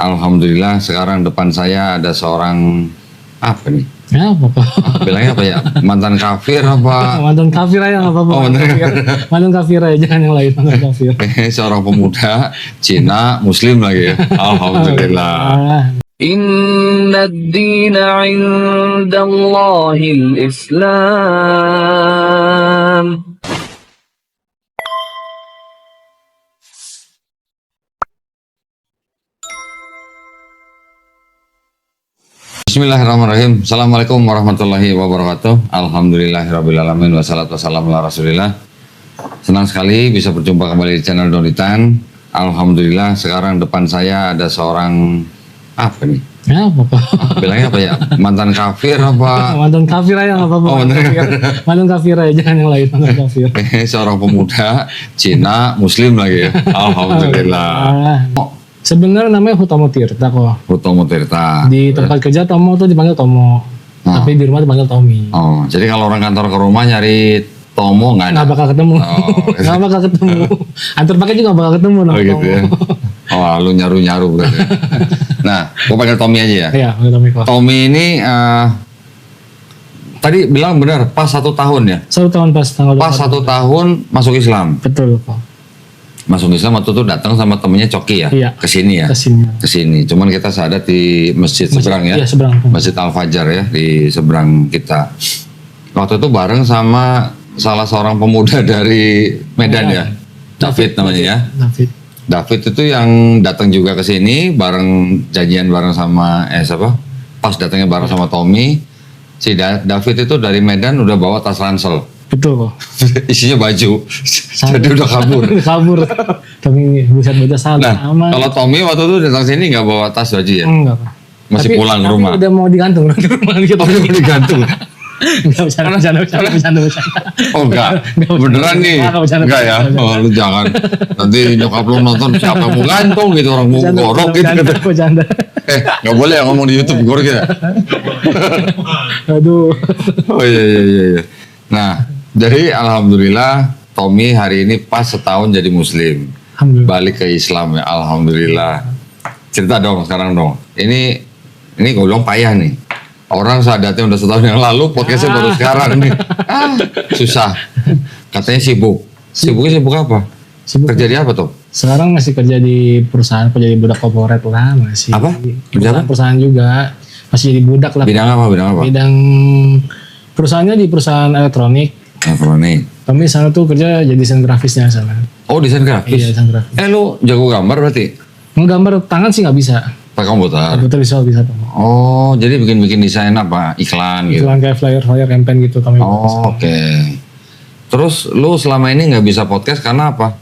Alhamdulillah sekarang depan saya ada seorang apa nih? Ya, apa-apa. Bilangnya apa ya? Mantan kafir apa? Mantan kafir aja nggak apa-apa. Oh, Mantan kafir aja, jangan yang lain. Mantan kafir. Seorang pemuda Cina Muslim lagi ya. Alhamdulillah. Inna ad-dina 'inda Allahil Islam. Bismillahirrahmanirrahim. Assalamualaikum warahmatullahi wabarakatuh. Alhamdulillahirrahmanirrahim. Wassalatu wassalamu ala rasulillah. Senang sekali bisa berjumpa kembali di channel Donitan. Alhamdulillah sekarang depan saya ada seorang apa nih? Ya, apa-apa. Bilangnya apa ya? Mantan kafir apa? Mantan kafir aja nggak apa-apa. Oh, Mantan kafir aja, jangan yang lain. Mantan kafir. Seorang pemuda Cina Muslim lagi ya. Alhamdulillah. Sebenarnya namanya Hutomo Tirta kok. Hutomo Tirta. Di tempat kerja Tomo tuh dipanggil Tomo. Tapi di rumah dipanggil Tommy. Oh, jadi kalau orang kantor ke rumah nyari Tomo nggak ada? Nggak bakal ketemu. Oh, Nggak bakal ketemu. Antar paket juga nggak bakal ketemu. Oh gitu ya. Oh, lu nyaru-nyaru berarti. Nah, gua panggil Tommy aja ya. Iya, panggil Tommy kok. Tommy ini tadi bilang benar pas 1 tahun ya? 1 tahun pas tanggal 24. Pas 1 tahun masuk Islam. Betul kok. Masuk Islam waktu itu datang sama temennya Coki ya? Iya. Kesini ya? Kesini. Cuman kita sadat di masjid seberang ya? Iya, seberang. Masjid Al-Fajar ya, di seberang kita. Waktu itu bareng sama salah seorang pemuda dari Medan ya? David namanya ya? David itu yang datang juga ke sini bareng janjian bareng sama siapa? Pas datangnya bareng sama Tommy. Si David itu dari Medan udah bawa tas ransel. Betul kok. Isinya baju. Jadi udah kabur. Kabur. Tommy bisa baca salah. Nah, kalau Tommy waktu itu datang sini nggak bawa tas baju ya? Enggak Pak. Masih pulang ke rumah. Udah mau digantung. Udah mau digantung. Enggak bercanda. Oh enggak, beneran nih? Enggak ya? Oh lu jangan. Nanti nyokap lu nonton siapa yang mau gantung gitu, orang mau gorok gitu. Bercanda. Nggak boleh ya ngomong di YouTube gorok ya? Aduh. Oh iya. Nah, jadi alhamdulillah Tommy hari ini pas setahun jadi Muslim. Balik ke Islam ya, alhamdulillah. Cerita dong sekarang dong. Ini gue bilang payah nih. Orang sadatnya udah setahun yang lalu, podcastnya baru sekarang nih. Susah. Katanya sibuk. Sibuknya sibuk apa? Kerja di apa tuh? Sekarang masih kerja di perusahaan, jadi budak korporat lah masih. Apa? Perusahaan juga. Masih jadi budak lah. Bidang apa? Bidang perusahaannya di perusahaan elektronik. Kami sana tuh kerja jadi desain grafisnya sana. Oh, desain grafis? Iya, desain grafis. Lu jago gambar berarti? Menggambar tangan sih nggak bisa. Pakai komputer? Komputer bisa tuh. Oh, jadi bikin desain apa? Iklan gitu? Iklan kayak flyer campaign gitu kami. Oh, oke. Terus lu selama ini nggak bisa podcast karena apa?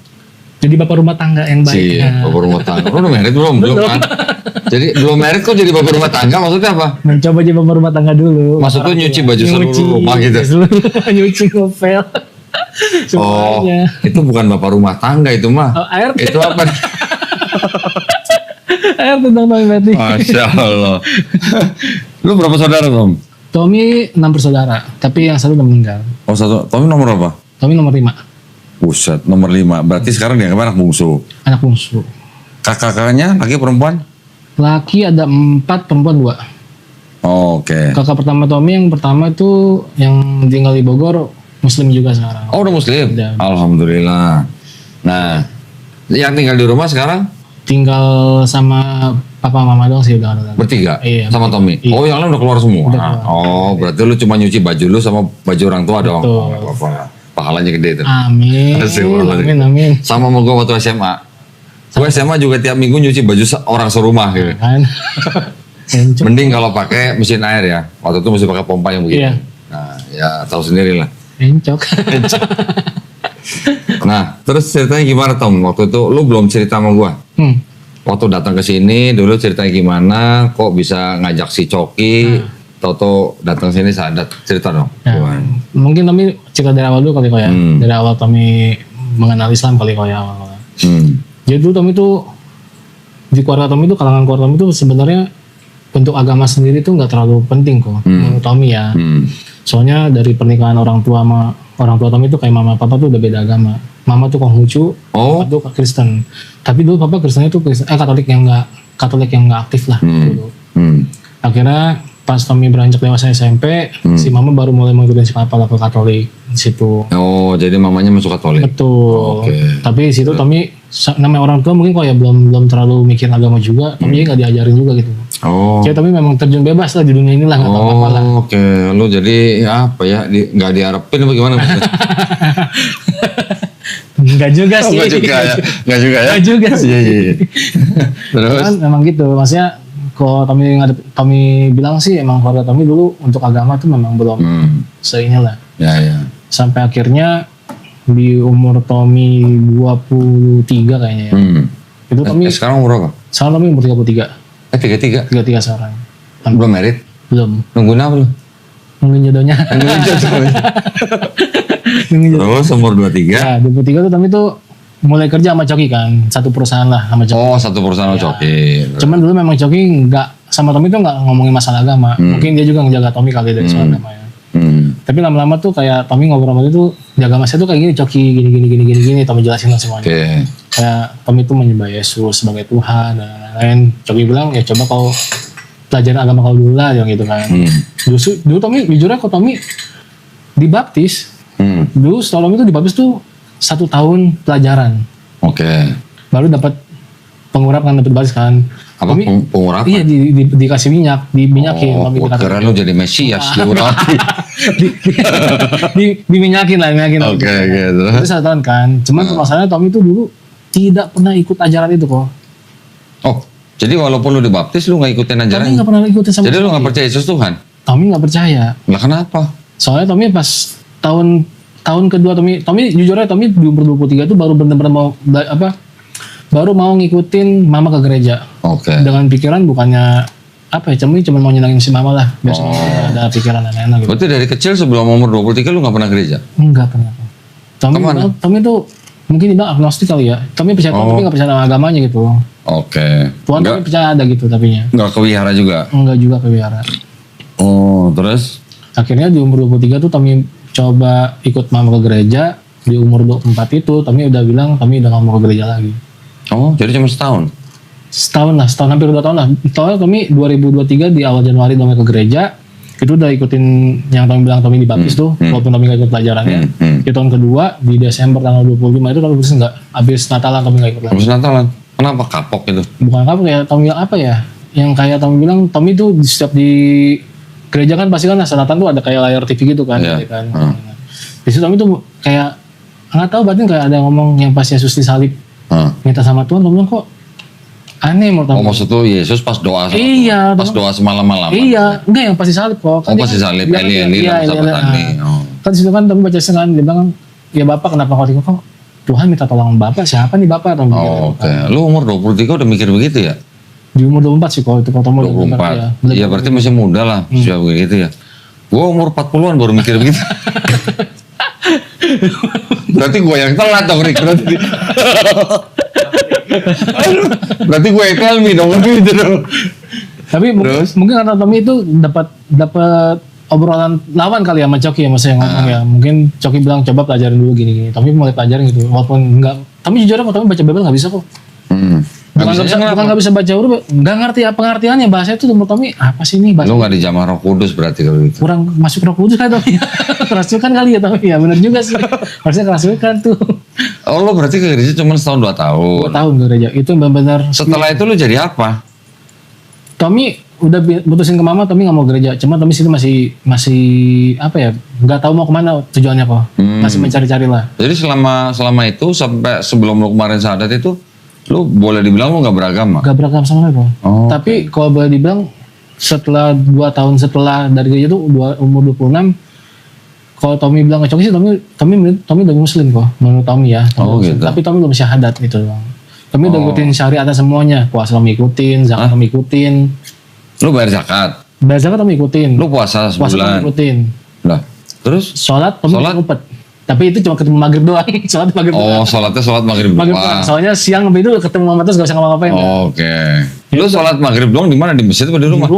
Jadi bapak rumah tangga yang baik. Iya, bapak rumah tangga. Lu udah married belum? Belum kan? Jadi belum married kok jadi bapak rumah tangga, maksudnya apa? Mencoba jadi bapak rumah tangga dulu. Maksudnya nyuci baju seluruh rumah gitu? Nyuci ngepel. Oh, itu bukan bapak rumah tangga itu mah. Oh, air. Itu apa? Air tentang Tommy berarti. Masya Allah. Lu berapa saudara Tom? Tommy 6 bersaudara, tapi yang satu udah meninggal. Oh satu. Tommy nomor apa? Tommy nomor 5. Buset, nomor 5. Berarti sekarang dia anak bungsu. Anak bungsu. Kakak-kakaknya laki perempuan? Laki ada 4, perempuan 2. Oh, oke. Kakak pertama Tommy yang pertama itu yang tinggal di Bogor, Muslim juga sekarang. Oh udah Muslim? Udah. Alhamdulillah. Nah, yang tinggal di rumah sekarang? Tinggal sama papa mama doang sih udah. Bertiga? Iya. Sama Tommy? Iya. Oh yang lain udah keluar semua? Udah keluar. Oh berarti lu cuma nyuci baju lu sama baju orang tua doang? Betul. Oh, gak apa-apa. Pahalanya gede itu. Amin. Amin. Sama sama gue waktu SMA. Gue SMA juga tiap minggu nyuci baju orang serumah gitu. Kan. Mending kalau pakai mesin air ya. Waktu itu mesti pakai pompa yang begitu. Iya. Nah ya tahu sendiri lah. Encok. Nah terus ceritanya gimana Tom? Waktu itu lu belum cerita sama gue. Waktu datang ke sini dulu ceritanya gimana? Kok bisa ngajak si Coki? Toto datang sini sadat, cerita dong. Ya, mungkin Tommy cerita dari awal dulu kali kok ya. Dari awal Tommy mengenal Islam kali kok ya awal. Jadi dulu Tommy tuh di keluarga Tommy tuh, kalangan keluarga Tommy tuh sebenarnya bentuk agama sendiri tuh nggak terlalu penting kok menurut Tommy ya. Soalnya dari pernikahan orang tua Tommy tuh kayak mama papa tuh udah beda agama. Mama tuh Konghucu, papa tuh Kristen. Tapi dulu papa Kristennya tuh Katolik yang nggak Katolik yang nggak aktif lah dulu. Akhirnya pas Tommy beranjak dewasa SMP, si mama baru mulai mengikuti si papa lah ke Katolik di situ. Oh, jadi mamanya masuk Katolik. Betul. Oke. Tapi di situ Tommy namanya orang tua mungkin kok ya belum terlalu mikir agama juga, Tommy nggak diajarin juga gitu. Oh. Jadi Tommy memang terjun bebas lah di dunia inilah, nggak tahu apa lah. Oke, lu jadi apa ya? Nggak diharapin apa gimana? Enggak juga sih. Nggak juga ya? Nggak juga ya? Nggak juga sih. Iya. Terus? Cuman memang gitu, maksudnya kalau Tommy bilang sih emang keluarga Tommy dulu untuk agama tuh memang belum seinilah. Ya. Sampai akhirnya di umur Tommy 23 kayaknya ya. Itu Tommy Sekarang umur berapa? sekarang Tommy umur 33. 33? 33 sekarang. Belum married? Belum. Nungguin apa lu? Nungguin jodohnya. Terus umur 23? Ya, 23 tuh Tommy tuh mulai kerja sama Coki kan, satu perusahaan lah sama Coki. Oh, satu perusahaan Ya. Coki. Cuman dulu memang Coki nggak sama Tommy tuh nggak ngomongin masalah agama. Mungkin dia juga ngejaga Tommy kali dari soal agama ya. Tapi lama-lama tuh kayak Tommy ngobrol sama dia tuh jaga masnya tuh kayak gini, Coki gini Tommy jelasin lah semuanya. Oke. Kayak Tommy tuh menyembah Yesus sebagai Tuhan dan lain-lain. Coki bilang ya coba kau pelajarin agama kau dulu lah, yang gitu kan. Dulu Tommy jujurnya kok Tommy dibaptis. Dulu setelah Tommy tuh dibaptis tuh 1 tahun pelajaran. Oke. Baru dapat pengurap kan, dapat baptis kan. Apa pengurapan? Iya dikasih minyak, diminyakin. Oh, Tommy gua dikasih. kira lu jadi Mesias diurapi. Diminyakin. Oke, terus. Itu 1 tahun kan. Cuman masalahnya Tommy itu dulu tidak pernah ikut ajaran itu kok. Oh, jadi walaupun lu dibaptis lu nggak ikutin ajaran? Tommy nggak pernah ikutin sama Jadi lu sekali. nggak percaya Yesus Tuhan? Tommy nggak percaya. Lah kenapa? Soalnya Tommy pas tahun kedua Tommy jujurnya Tommy di umur 23 itu baru benar-benar mau baru mau ngikutin mama ke gereja. Oke. Dengan pikiran bukannya apa ya, cuma mau nyenangin si mama lah. Biasanya ada pikiran aneh-aneh gitu. Berarti dari kecil sebelum umur 23 lu nggak pernah gereja? Enggak pernah. Kemana? Tommy tuh mungkin dibilang agnostik kali ya. Tommy percaya Tuhan tapi nggak percaya sama agamanya gitu. Oke. Tuhan Tommy percaya ada gitu tapinya. Nggak ke wihara juga? Enggak juga ke wihara. Oh, terus? Akhirnya di umur 23 tuh Tommy coba ikut mama ke gereja. Di umur 24 itu Tommy udah bilang Tommy udah nggak mau ke gereja lagi. Oh, jadi cuma setahun? Setahun hampir 2 tahun lah. Soalnya Tommy 2023 di awal Januari Tommy ke gereja. Itu udah ikutin yang Tommy bilang Tommy dibaptis tuh. Walaupun Tommy gak ikut pelajarannya. Di tahun kedua di Desember tanggal 25 itu Tommy baptis enggak. Habis Natalan Tommy gak ikut lagi. Habis Natalan? Kenapa kapok itu? Bukan apa ya, Tommy bilang apa ya? Yang kayak Tommy bilang Tommy tuh setiap di gereja kan pasti kan Natalan tuh ada kayak layar TV gitu kan. Iya. Gitu kan. Di situ Tommy tuh kayak nggak tahu batin kayak ada ngomong yang pas Yesus disalib minta sama Tuhan, Tommy bilang kok aneh menurut Tommy. Oh, maksud tuh Yesus pas doa sama Iya, Tuhan? Pas doa semalam-malam? Iya, enggak yang pasti salib kok. Oh, pasti salib, Eli dalam sabatani. Oh. Kan disitu kan Tommy baca kan, dia bilang ya Bapak kenapa kau tinggal kok? Tuhan minta tolong Bapak, siapa nih Bapak? Tommy bilang. Oh, oke. Lu umur 23 udah mikir begitu ya? Di umur 24 sih kalau itu kalau Tommy 24. Iya, berarti masih muda lah, sudah begitu ya. Gua umur 40-an baru mikir begitu. Berarti gue yang telat dong, Rick. Berarti gue yang tell me dong, gitu dong. Tapi mungkin karena Tommy itu dapat obrolan lawan kali ya sama Coki ya, maksudnya ngomong ya. Mungkin Coki bilang coba pelajarin dulu gini-gini. Tommy mulai pelajarin gitu, walaupun enggak. Tapi jujur kok Tommy baca Bible nggak bisa kok. Bukan nggak bisa baca huruf, nggak ngerti apa pengertiannya bahasa itu. Menurut Tommy apa sih ini bahasa? Lu nggak dijamah Roh Kudus berarti kalau gitu. Kurang masuk Roh Kudus kan Tommy. Kerasukan kali ya Tommy ya, benar juga sih. Harusnya kerasukan tuh. Oh, lu berarti ke gereja cuma setahun 2 tahun. 2 tahun ke gereja itu benar-benar. Setelah itu lu jadi apa? Tommy udah putusin ke mama, Tommy nggak mau gereja. Cuma Tommy sini masih apa ya? Nggak tahu mau kemana tujuannya kok. Masih mencari-cari lah. Jadi selama itu sampai sebelum lu kemarin syahadat itu, lu boleh dibilang lu nggak beragama? Gak beragam sama sekali, Bro. Oh, tapi kalau boleh dibilang setelah 2 tahun setelah dari gereja tuh umur 26, kalau Tommy bilang ke Coki sih Tommy udah muslim kok menurut Tommy ya. Gitu. Tapi Tommy belum syahadat gitu doang. Tommy udah ikutin syariatnya semuanya, puasa Tommy ikutin, zakat Tommy ikutin. Lu bayar zakat? Bayar zakat Tommy ikutin. Lu puasa sebulan? Puasa Tommy ikutin. Lah, terus? Sholat Tommy ngumpet. Tapi itu cuma ketemu maghrib doang. Sholat maghrib doang. Oh, sholat maghrib doang. Soalnya siang itu ketemu mama terus gak usah ngapa-ngapain. Oke. Lu sholat maghrib doang di mana? Di masjid atau di rumah?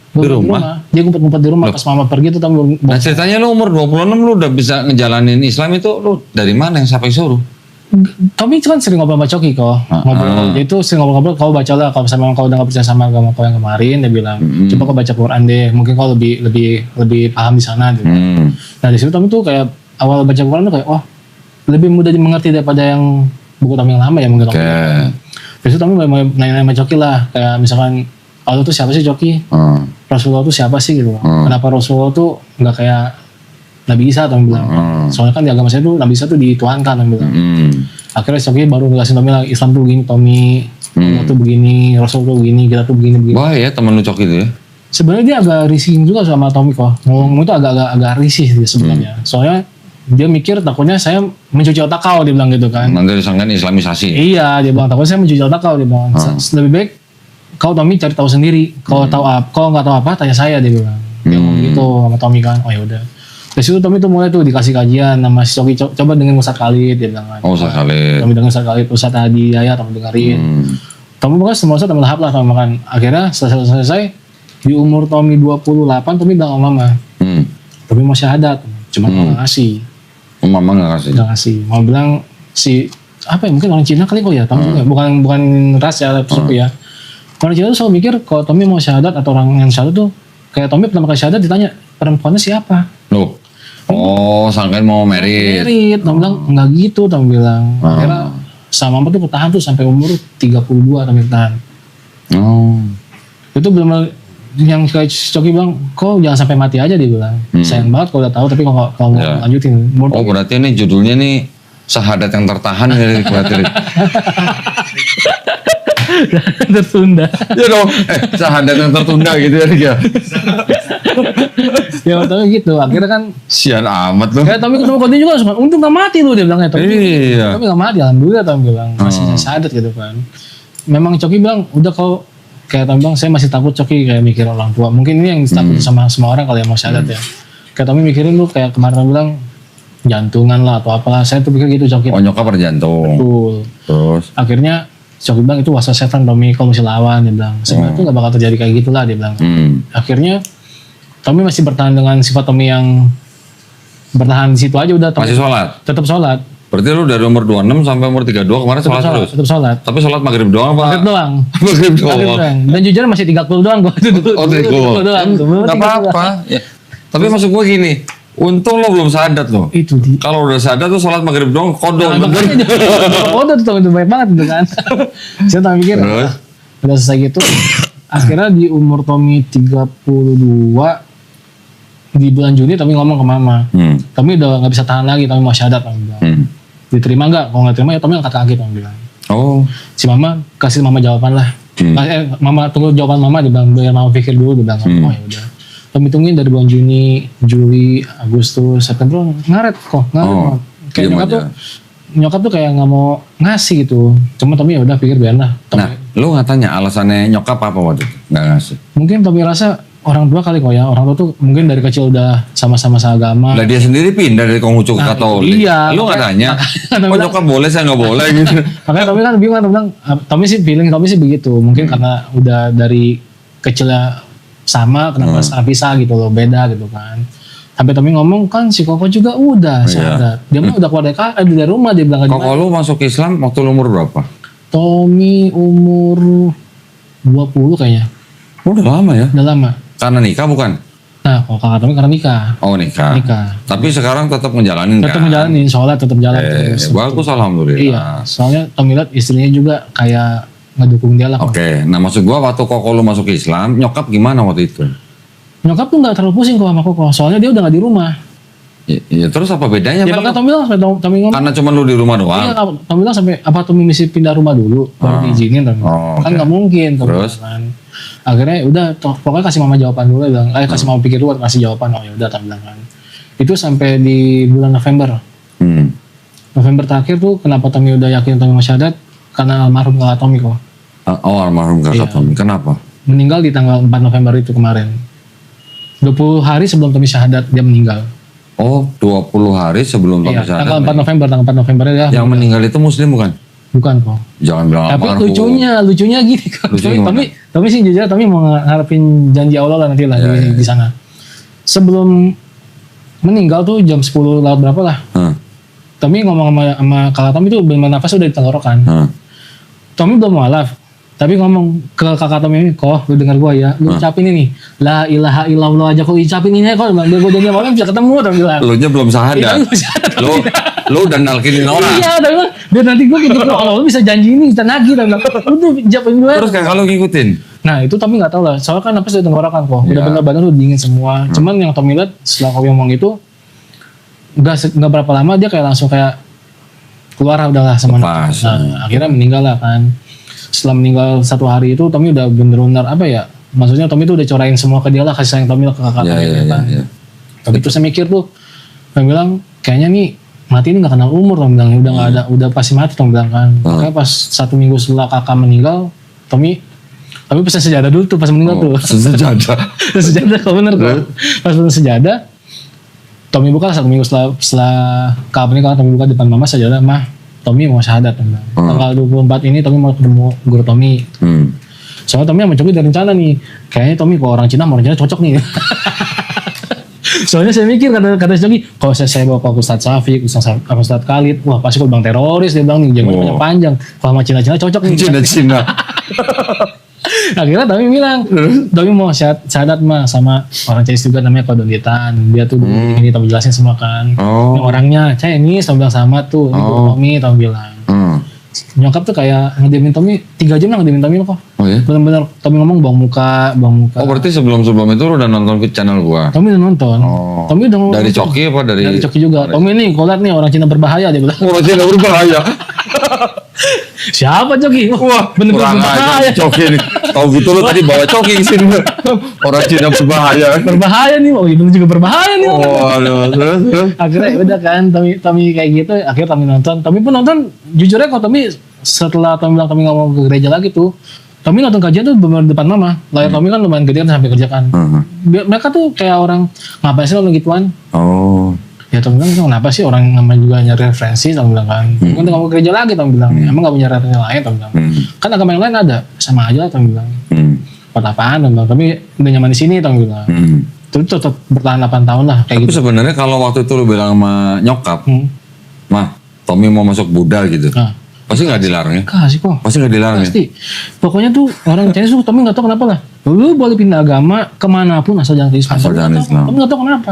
Di rumah. Dia ngumpet-ngumpet di rumah. Pas mama pergi tuh Tommy. Nah, ceritanya lu umur 26 lu udah bisa ngejalanin Islam itu, lu dari mana yang siapa yang suruh? Tommy kan sering ngobrol sama Coki kok. Ngobrol, dia itu sering ngobrol-ngobrol, kau baca lah kalau misalnya kau udah gak percaya sama agama kau yang kemarin, dia bilang, coba kau baca Quran deh, mungkin kau lebih paham di sana. Gitu. Nah di situ Tommy tuh kayak awal baca Quran tuh kayak, oh lebih mudah dimengerti daripada yang buku Tommy yang lama ya mungkin. Terus itu Tommy mulai nanya-nanya sama Coki lah, kayak misalkan Allah tuh siapa sih Coki? Rasulullah tuh siapa sih gitu? Kenapa Rasulullah tuh nggak kayak Nabi Isa Tommy bilang? Soalnya kan di agama saya tuh Nabi Isa tuh dituhankan Tommy bilang. Akhirnya Coki baru ngelasin Tommy lagi, Islam tuh begini Tommy, Allah tuh begini, Rasul tuh begini, kita tuh begini. Wah ya temen lu Coki itu ya? Sebenarnya dia agak risih juga sama Tommy kok. Ngomong itu agak risih dia sebenarnya. Soalnya dia mikir takutnya saya mencuci otak kau, dia bilang gitu kan. Nanti disangkain Islamisasi. Iya, dia bilang takutnya saya mencuci otak kau, dia bilang. Lebih baik kau Tommy cari tahu sendiri. Kau tahu apa? Kau nggak tahu apa? Tanya saya, dia bilang. Dia ngomong gitu sama Tommy kan. Oh ya udah. Dari situ Tommy tuh mulai tuh dikasih kajian sama si Coki, coba dengan Ustadz Khalid, dia bilang kan. Oh Ustadz Khalid. Tommy dengan Ustadz Khalid, Ustadz Hadi Yahya, Tommy dengerin. Tommy pokoknya semua Ustadz melahap lah sama makan. Akhirnya selesai di umur Tommy 28, Tommy bilang sama mama. Tommy mau syahadat, cuma nggak ngasih. Mama nggak kasih. Nggak ngasih. Mau bilang si apa ya mungkin orang Cina kali kok ya, Tommy bukan ras ya suku ya. Orang Cina tuh selalu mikir kalau Tommy mau syahadat atau orang yang syahadat tuh kayak Tommy pertama kali syahadat ditanya perempuannya siapa? Loh. Oh, sangkain mau merit. Tommy bilang enggak gitu, Tommy bilang. Akhirnya sama mama tuh bertahan tuh sampai umur 32 Tommy bertahan. Itu belum yang kayak Coki bilang, kok jangan sampai mati aja, dia bilang. Sayang banget kalau udah tahu tapi kalau mau lanjutin. Oh berarti ini judulnya nih syahadat yang tertahan dari berarti. Tertunda. Ya dong, syahadat yang tertunda gitu ya. Ya tapi gitu, akhirnya kan sian amat loh. Kayak Tommy ketemu Kodi juga langsung, untung gak mati lu, dia bilang ya. Tapi gak mati, alhamdulillah Tommy bilang, masih syahadat gitu kan. Memang Coki bilang, udah kau kayak Tommy bilang, saya masih takut Coki kayak mikir orang tua. Mungkin ini yang takut sama semua orang kalau yang mau syahadat ya. Kayak Tommy mikirin lu kayak kemarin Tommy bilang, jantungan lah atau apalah. Saya tuh pikir gitu Coki. Oh nyokap berjantung. Betul. Terus? Akhirnya Coki bilang itu waswas setan Tommy, kau mesti lawan, dia bilang. Sebenarnya tuh gak bakal terjadi kayak gitulah, dia bilang. Akhirnya Tommy masih bertahan dengan sifat Tommy yang bertahan di situ aja udah. Masih sholat? Tetap sholat. Berarti lu dari umur 26 sampai umur 32 kemarin sholat terus? Tetap sholat. Tapi sholat maghrib doang apa? Maghrib doang. Maghrib doang. Dan jujur masih 30 doang gua itu dulu. Oh 30 doang. Gak apa-apa. Ya. Tapi maksud gua gini, untung lo belum syahadat lo. Itu di. Kalau udah syahadat tuh sholat maghrib doang kodok. Kodok tuh itu baik banget gitu kan. Saya tak mikir. Udah selesai gitu. Akhirnya di umur Tommy 32 di bulan Juni Tommy ngomong ke mama. Tommy udah gak bisa tahan lagi, Tommy mau syahadat, Tommy bilang. Diterima nggak? Kalau nggak terima ya Tommy angkat kaki, Tommy bilang. Oh. Si mama kasih mama jawaban lah. Mama tunggu jawaban mama, dia bilang biar mama pikir dulu, dia bilang. Oh ya udah. Tommy tungguin dari bulan Juni, Juli, Agustus, September, ngaret kok, ngaret. Kayak nyokap tuh kayak nggak mau ngasih gitu. Cuma Tommy ya udah pikir biar lah. Nah, lu nggak tanya alasannya nyokap apa waktu itu nggak ngasih? Mungkin Tommy rasa orang tua kali kok ya, orang tua tuh mungkin dari kecil udah sama-sama seagama. Lah dia sendiri pindah dari Konghucu ke Katolik. Iya. Lu nggak tanya? Oh nyokap boleh, saya nggak boleh gitu. Makanya Tommy kan bingung kan, bilang Tommy sih begitu. Mungkin karena udah dari kecilnya sama, kenapa sekarang pisah gitu loh, beda gitu kan. Sampai Tommy ngomong kan si Koko juga udah syahadat. Dia mah udah keluar dari rumah, dia bilang. Koko lu masuk Islam waktu lu umur berapa? Tommy umur 20 kayaknya. Udah lama ya? Udah lama. Karena nikah bukan? Nah, kalau kakak Tommy karena nikah. Oh nikah. Tapi sekarang tetap ngejalanin kan? Tetap ngejalanin, sholat tetap jalan terus. Bagus alhamdulillah. Iya, soalnya Tommy lihat istrinya juga kayak ngedukung dia lah. Oke, nah maksud gua waktu Koko lu masuk Islam, nyokap gimana waktu itu? Nyokap tuh gak terlalu pusing kok sama Koko, soalnya dia udah gak di rumah. Ya terus apa bedanya? Ya makanya Tommy bilang, Tommy ngomong. Karena cuma lu di rumah doang? Iya, Tommy bilang sampai, apa Tommy mesti pindah rumah dulu, baru diizinin. Kan gak mungkin. Terus? Kan. Akhirnya udah, pokoknya kasih mama jawaban dulu, bilang, kasih mama pikir dulu, kasih jawaban. Oh ya udah, Tommy bilang kan. Itu sampai di bulan November. November terakhir tuh, kenapa Tommy udah yakin Tommy mau syahadat? Karena almarhum kakak Tommy kok. Oh almarhum kakak Tommy, kenapa? Meninggal di tanggal 4 November itu kemarin. 20 hari sebelum Tommy syahadat, dia meninggal. Oh, 20 hari sebelum Tommy syahadat. Tanggal 4 November ya. Yang meninggal itu muslim bukan? Bukan kok. Jangan bilang tapi lucunya gini kok. Tommy sih jujur, Tommy mau ngarepin janji Allah lah nanti lah di sana. Sebelum meninggal tuh jam 10 lewat berapa lah. Tommy ngomong sama kakak Tommy itu benar nafas udah di tenggorokan. Tommy belum mualaf, tapi ngomong ke kakak Tommy ini, kok lu dengar gua ya, lu ucapin ini, la ilaha illallah aja kok ucapin ini kok, biar gua janji malam bisa ketemu, Tommy bilang. Lu nya belum syahadat. Lu udah nalkinin orang. Iya, Tommy bilang, biar nanti gua gitu, kalau lu bisa janji ini, kita nagih, Tommy bilang, lu tuh ucapin gue. Terus kayak kalau ngikutin. Nah itu Tommy nggak tahu lah, soalnya kan nafas udah tenggorokan kok, udah bener badan udah dingin semua. Cuman yang Tommy lihat setelah kau ngomong itu, nggak berapa lama dia kayak langsung kayak keluar udahlah sama nafas. Nah, akhirnya meninggal lah kan. Setelah meninggal 1 hari itu Tommy udah bener-bener apa ya, maksudnya Tommy tuh udah corain semua ke dia lah, kasih sayang Tommy ke kakak Tommy. Tapi terus saya mikir tuh, Tommy bilang kayaknya nih mati ini nggak kenal umur, Tommy bilang udah nggak ada, udah pasti mati, Tommy bilang kan. Makanya pas 1 minggu setelah kakak meninggal, Tommy pesan sejadah dulu tuh pas meninggal tuh. Sejadah. Sejadah kalau bener tuh. Pas pesan sejadah, Tommy buka 1 minggu setelah kakak meninggal, Tommy buka depan mama sejadah, mah Tommy mau syahadat. Tanggal 24 ini Tommy mau ketemu guru Tommy. Soalnya Tommy sama Coki ada rencana nih. Kayaknya Tommy kalau orang Cina sama orang Cina cocok nih. Soalnya saya mikir kata Coki, kalau saya bawa ke Ustadz Syafiq, Ustadz Khalid, wah pasti kau bilang teroris, dia bilang nih, jangan panjang. Kalau sama Cina-Cina cocok nih. Cina-Cina. Akhirnya Tommy bilang, Tommy mau syahadat mah sama orang Chinese juga namanya Kodolitan. Dia tuh ini Tommy jelasin semua kan. Ini orangnya Chinese, Tommy bilang sama tuh. Ini Tommy bilang. Nyokap tuh kayak ngediamin Tommy 3 jam lah ngediamin Tommy kok. Oh iya? Bener-bener Tommy ngomong bang muka. Oh berarti sebelum itu lu udah nonton ke channel gua? Tommy udah nonton. Tommy udah dari Coki apa dari? Dari Coki juga. Tommy nih kalau lihat nih orang Cina berbahaya dia bilang. Orang Cina berbahaya? Siapa Coki? Wah bener-bener berbahaya. Coki nih. Tahu gitu lu tadi bawa Coki ke sini. Orang Cina berbahaya. Berbahaya nih, oh itu juga berbahaya nih. Terus. Akhirnya udah kan Tommy kayak gitu, akhirnya Tommy nonton. Tommy pun nonton, jujur aja kalau Tommy setelah Tommy bilang Tommy nggak mau ke gereja lagi tuh, Tommy nonton kajian tuh bener depan mama. Layar Tommy kan lumayan gede kan sampai kerja kan. Mereka tuh kayak orang ngapain sih lo gituan? Ya Tommy bilang kenapa sih orang namanya juga nyari referensi, Tommy bilang kan. Mungkin nggak mau ke gereja lagi, Tommy bilang. Emang nggak punya referensi lain, Tommy bilang. Kan agama yang lain ada, sama aja lah, Tommy bilang. Buat apaan, Tommy bilang. Tapi udah nyaman di sini, Tommy bilang. Terus tetap bertahan 8 tahun lah kayak tapi gitu. Sebenarnya kalau waktu itu lu bilang sama nyokap, mah Tommy mau masuk Buddha gitu. Pasti nggak dilarang ya? Kasih kok. Pasti nggak dilarang Pasti. Pokoknya tuh orang Chinese tuh Tommy nggak tahu kenapa lah. Lu boleh pindah agama kemanapun asal jangan ke Islam. Asal jangan Islam. Tommy nggak tahu kenapa.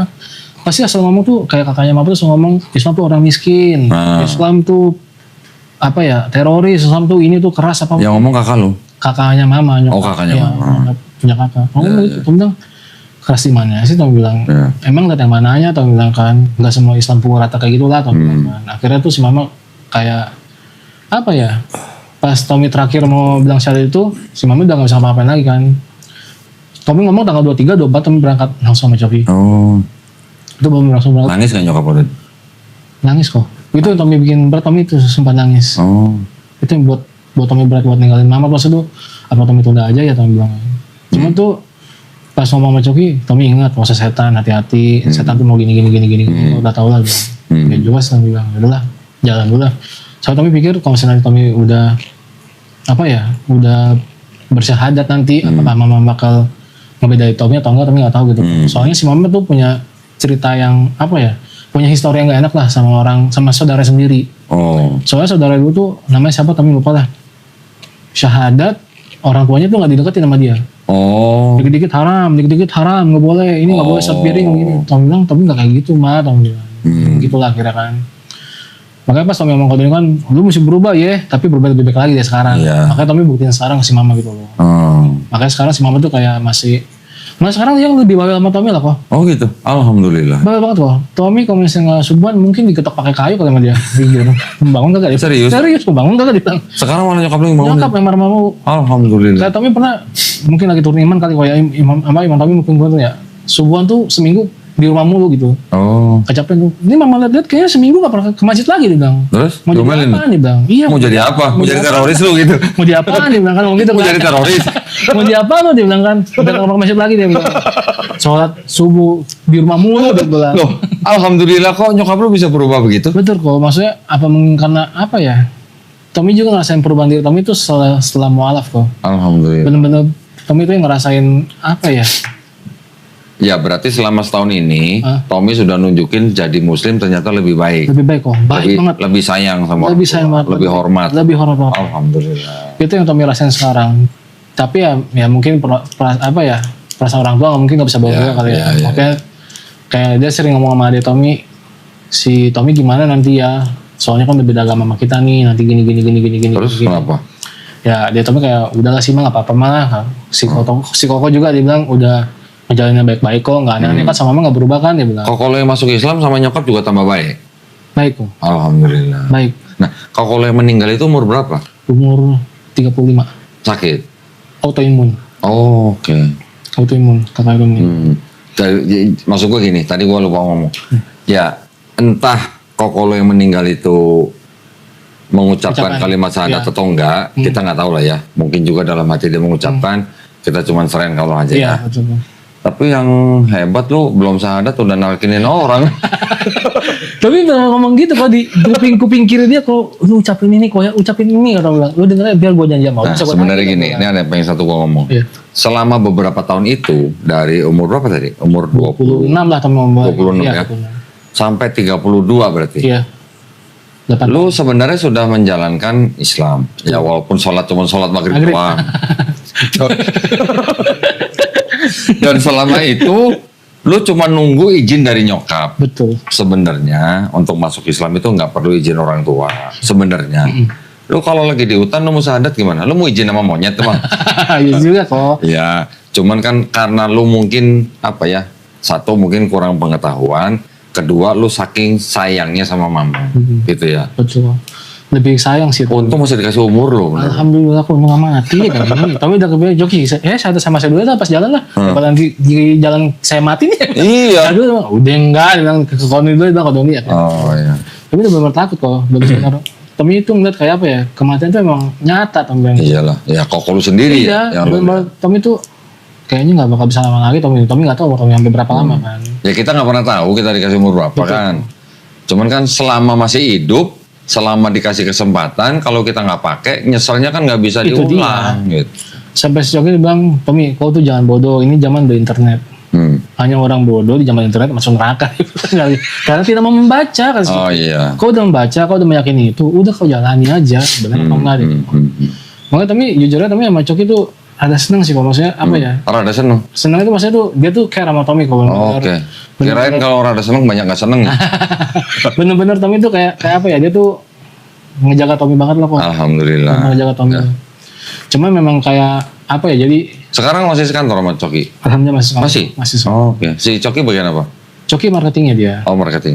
Pasti asal ngomong tuh kayak kakaknya Mama tuh ngomong Islam tuh orang miskin. Islam tuh apa ya teroris. Islam tuh ini tuh keras apa? Yang ngomong kakak lu? Kakaknya Mama. Oh kakaknya Mama. Punya kakak. Ngomong itu Tommy bilang keras di mana sih? Tommy bilang. Emang lihat yang mananya? Tommy bilang kan. Nggak semua Islam pukul rata kayak gitulah. Tommy bilang kan. Akhirnya tuh si Mama kayak apa ya, pas Tommy terakhir mau bilang syahadat itu, si Mami udah gak bisa apa-apain lagi kan. Tommy ngomong tanggal 23, 24 Tommy berangkat langsung sama Coki. Itu belum langsung berangkat. Nangis gak nyokap lu? Nangis kok. Itu yang Tommy bikin berat, Tommy itu sempat nangis. Itu yang buat Tommy berat buat ninggalin Mama pas itu. Apa Tommy tunda aja ya Tommy bilang. Cuma tuh pas ngomong sama Coki, Tommy ingat proses setan, hati-hati. Setan tuh mau gini. Udah tau lah bilang. Ya jelas Tommy bilang, udahlah jalan dulu lah. Soalnya Tommy pikir kalau misalnya Tommy udah apa ya, udah bersyahadat nanti apakah Mama bakal ngebedain Tommy atau enggak, Tommy nggak tahu gitu. Soalnya si Mama tuh punya cerita yang apa ya, punya histori yang nggak enak lah sama saudara sendiri. Soalnya saudara dulu tuh namanya siapa Tommy lupa lah. Syahadat orang tuanya tuh nggak dideketin sama dia. Dikit-dikit haram, nggak boleh. Ini nggak boleh satu piring gini. Tommy bilang Tommy nggak kayak gitu mah, Tommy bilang. Gitulah kira kan. Makanya pas Tommy ngomong kalau kan, lu mesti berubah ya, tapi berubah lebih baik lagi dari sekarang. Makanya Tommy buktiin sekarang ke si Mama gitu loh. Makanya sekarang si Mama tuh kayak masih, nah sekarang dia lebih bawel sama Tommy lah kok. Oh gitu, alhamdulillah. Bawel banget kok. Tommy kalau misalnya subuhan mungkin diketok pakai kayu kali sama dia. Gitu. Membangun kagak? Serius? Serius, membangun kagak dia. Sekarang mana nyokap lu yang bangun? Nyokap yang marah-marah. Alhamdulillah. Kayak Tommy pernah, mungkin lagi turun iman kali kayak imam Tommy mungkin gue tuh ya. Subuhan tuh seminggu di rumah mulu gitu. Kecapean tuh. Ini Mama lihat kayaknya seminggu gak pernah ke masjid lagi dia bilang. Terus? Mau jadi apa nih bang? Iya. Mau jadi apa? Mau jadi teroris lu gitu? Mau jadi apa dia bilang kan ngomong gitu. Mau jadi teroris? Mau jadi apa lu dia bilang kan? Udah gak pernah ke masjid lagi dia bilang. Sholat subuh di rumah mulu dia bilang. Loh, alhamdulillah kok nyokap lu bisa berubah begitu? Betul kok. Maksudnya apa mungkin karena apa ya? Tommy juga ngerasain perubahan diri Tommy itu setelah mualaf kok. Alhamdulillah. Bener-bener Tommy itu yang ngerasain apa ya? Ya berarti selama setahun ini Tommy sudah nunjukin jadi muslim ternyata lebih baik. Lebih baik kok, baik banget. Lebih sayang sama Lebih orang sayang tua, banget. lebih hormat. Lebih hormat banget. Alhamdulillah. Itu yang Tommy rasain sekarang. Tapi ya mungkin perasaan orang tua mungkin nggak bisa bawa juga kali ya. Makanya kayak dia sering ngomong sama adik Tommy, si Tommy gimana nanti ya? Soalnya kan berbeda agama sama kita nih, nanti gini. Terus gini. kenapa? Ya dia Tommy kayak udahlah sih mah nggak apa-apa malah. Si Koko juga dia bilang udah ngejalaninnya baik-baik kok, nggak aneh-aneh kan sama mama nggak berubah kan dia bilang. Kalau yang masuk Islam sama nyokap juga tambah baik. Baik kok. Alhamdulillah. Baik. Nah, kalau yang meninggal itu umur berapa? Umur 35. Sakit. Autoimun. Oh, oke. Autoimun kakak itu nih. Maksud gue gini, tadi gue lupa ngomong. Ya, entah kalau yang meninggal itu mengucapkan kalimat syahadat atau enggak, kita nggak tahu lah ya. Mungkin juga dalam hati dia mengucapkan, kita cuma seren kalau aja ya. Betul. Tapi yang hebat lu belum syahadat udah nalkinin orang. Tapi pernah ngomong gitu kok di kuping kiri dia kok lu ucapin ini kok ya ucapin ini orang bilang lu dengerin biar gue janji mau. Nah, sebenarnya gini, ini ada yang satu gue ngomong. Iya. Selama beberapa tahun itu dari umur berapa tadi? Umur 26 lah teman-teman. 26 ya. Sampai 32 berarti. Iya. Lu sebenarnya sudah menjalankan Islam. Ya walaupun sholat cuma sholat maghrib doang. Dan selama itu lu cuma nunggu izin dari nyokap. Betul. Sebenarnya untuk masuk Islam itu nggak perlu izin orang tua. Sebenarnya. Lu kalau lagi di hutan lu mau syahadat gimana? Lu mau izin sama monyet emang? Iya juga kok. Ya, cuman kan karena lu mungkin apa ya? Satu mungkin kurang pengetahuan, kedua lu saking sayangnya sama mama. Gitu ya. Betul. Lebih sayang sih. Untung masih dikasih umur lo. Alhamdulillah aku nggak mati kan gini. Tapi udah kebiasa joki. Saya sama saya dulu pas jalan lah. Kalau nanti di jalan saya mati nih. Iya. Aduh, udah enggak. Dia bilang ke Koni dulu, dia bilang ke Doni ya. Oh iya. Tapi udah benar takut kok. Benar. Tapi itu ngeliat kayak apa ya? Kematian itu emang nyata Tommy. Iyalah. Ya kok lu sendiri iya, ya. Yang Tommy itu kayaknya nggak bakal bisa lama lagi Tommy nggak tahu Tommy sampai berapa lama kan. Ya kita nggak pernah tahu kita dikasih umur berapa. Betul. Kan. Cuman kan selama masih hidup, selama dikasih kesempatan, kalau kita nggak pakai, nyeselnya kan nggak bisa itu diulang. Gitu. Sampai sejauh ini bilang, Tommy, kau tuh jangan bodoh. Ini zaman udah internet. Hanya orang bodoh di zaman internet masuk neraka. Karena tidak mau membaca kan. Oh iya. Kau udah membaca, kau udah meyakini itu, udah kau jalani aja. Benar apa enggak deh. Makanya Tommy jujurnya Tommy sama Coki tuh ada seneng sih kok, maksudnya apa ya? Rada seneng. Seneng itu maksudnya tuh dia tuh care sama Tommy kok. Oke. Kirain kalau rada seneng banyak gak seneng. Bener-bener Tommy tuh kayak apa ya? Dia tuh ngejaga Tommy banget lah kok. Alhamdulillah. Ngejaga Tommy. Ya. Cuma memang kayak apa ya? Jadi sekarang masih sekantor sama Coki? Alhamdulillah masih. Oh, oke. Si Coki bagian apa? Coki marketingnya dia. Oh, marketing.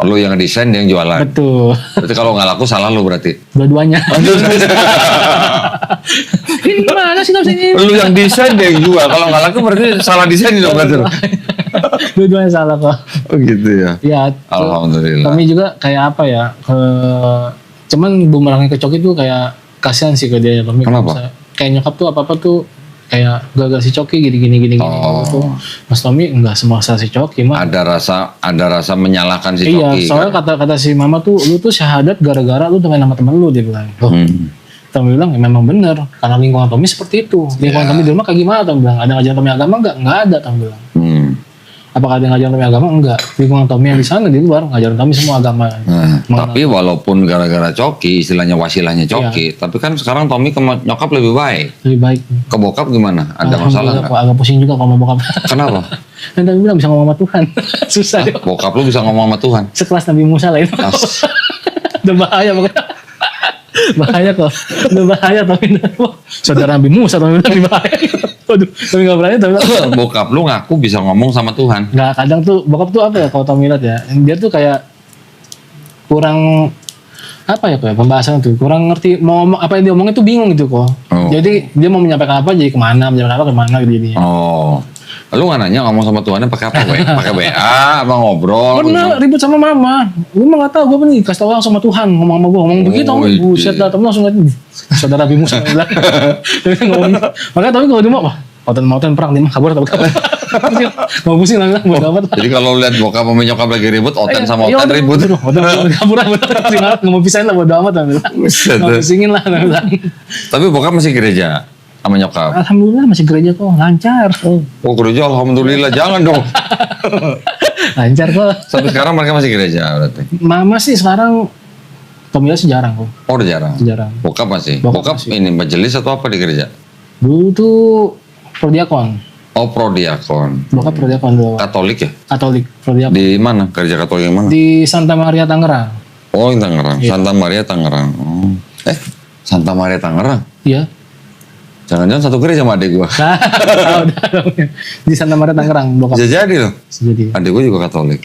Oh, lu yang desain, dia yang jualan. Betul. Berarti kalau nggak laku salah lu berarti. Dua-duanya. Ini gimana sih ini? Lu yang desain, dia yang jual. Kalau nggak laku berarti salah desain dong berarti. Dua-duanya salah kok. Oh gitu ya. Ya. Alhamdulillah. Kami juga kayak apa ya? Cuman bumerangnya ke Coki tuh kayak kasihan sih ke dia. Kenapa? Kayak nyokap tuh apa-apa tuh kayak gagal si Coki gini gitu. Mas Tommy enggak semaksa si Coki mah. Ada rasa menyalahkan si iya, Coki. Iya, soalnya kan? kata si mama tuh lu tuh syahadat gara-gara lu temen sama temen lu dia bilang. Tommy bilang ya memang bener karena lingkungan Tommy seperti itu. Lingkungan Tommy di rumah kayak gimana Tommy bilang? Ada ngajarin Tommy agama enggak ada Tommy bilang. Apakah ada ngajarin Tommy agama? Enggak. Lingkungan Tommy yang di sana di luar ngajarin Tommy semua agama. Tapi walaupun gara-gara Coki, istilahnya wasilahnya Coki, tapi kan sekarang Tommy ke nyokap lebih baik. Lebih baik. Ke bokap gimana? Ada masalah nggak? Agak pusing juga kalau mau bokap. Kenapa? Dan Tommy bilang bisa ngomong sama Tuhan. Susah. Bokap lu bisa ngomong sama Tuhan? Sekelas Nabi Musa lah itu. Udah bahaya pokoknya. Bahaya kok. Udah bahaya Tommy. Saudara Nabi Musa Tommy bilang bahaya. Waduh, Tommy gak berani Tommy. Bokap lu ngaku bisa ngomong sama Tuhan. Nggak, kadang tuh bokap tuh apa ya kalau Tommy lihat ya, dia tuh kayak kurang apa ya kayak pembahasan tuh kurang ngerti mau ngomong apa yang dia omongin tuh bingung gitu kok. Jadi dia mau menyampaikan apa jadi menyampaikan apa kemana gitu jadinya. Lu nggak nanya ngomong sama Tuhannya pakai apa? Pakai WA apa ngobrol? Pernah ribut sama mama. Gue mah nggak tahu gue nih kasih tahu langsung sama Tuhan ngomong sama gue ngomong begitu. Buset dah Tommy langsung ngeliat saudara Nabi Musa bilang. Ngomong. Makanya Tommy kalau di rumah mautan perang nih mah kabur. Mau pusing lah bilang buat apa. Jadi kalau lihat bokap sama nyokap lagi ribut, Oten sama Oten ribut. Oten kabur lah nggak mau pisahin lah bodo amat lah bilang. Mau pusingin lah bilang. Tapi bokap masih gereja. sama nyokap. Alhamdulillah masih gereja kok, lancar. Oh gereja alhamdulillah, jangan dong. Lancar kok. Sampai sekarang mereka masih gereja berarti. Mama sih sekarang pemilihan sih jarang kok. Oh udah jarang. Jarang. Bokap masih. Bokap Bokap masih. ini majelis atau apa di gereja? Dulu tuh prodiakon. Oh prodiakon. Bokap prodiakon dulu. Katolik ya? Katolik prodiakon. Di mana? Gereja Katolik yang mana? Di Santa Maria Tangerang. Oh di Tangerang. Iya. Santa Maria Tangerang. Oh. Santa Maria Tangerang. Iya. Jangan-jangan satu gereja sama adik gua. Nah, udah. Di Santa Maria Tangerang bokap. Bisa jadi loh. Jadi Adik gua juga Katolik.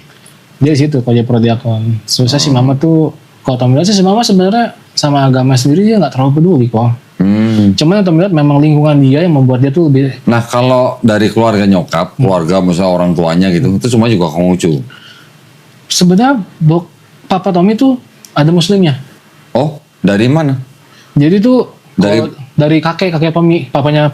dia di situ kalau dia prodiakon. Susah sih mama tuh. Kalau Tom lihat sih mama sebenarnya sama agama sendiri dia nggak terlalu peduli kok. Cuman yang Tom lihat memang lingkungan dia yang membuat dia tuh lebih. Nah kalau dari keluarga nyokap, keluarga misalnya orang tuanya gitu, itu semua juga Konghucu. Sebenarnya papa Tommy tuh ada muslimnya. Oh dari mana? Jadi tuh Dari- dari kakek Tommy, papanya.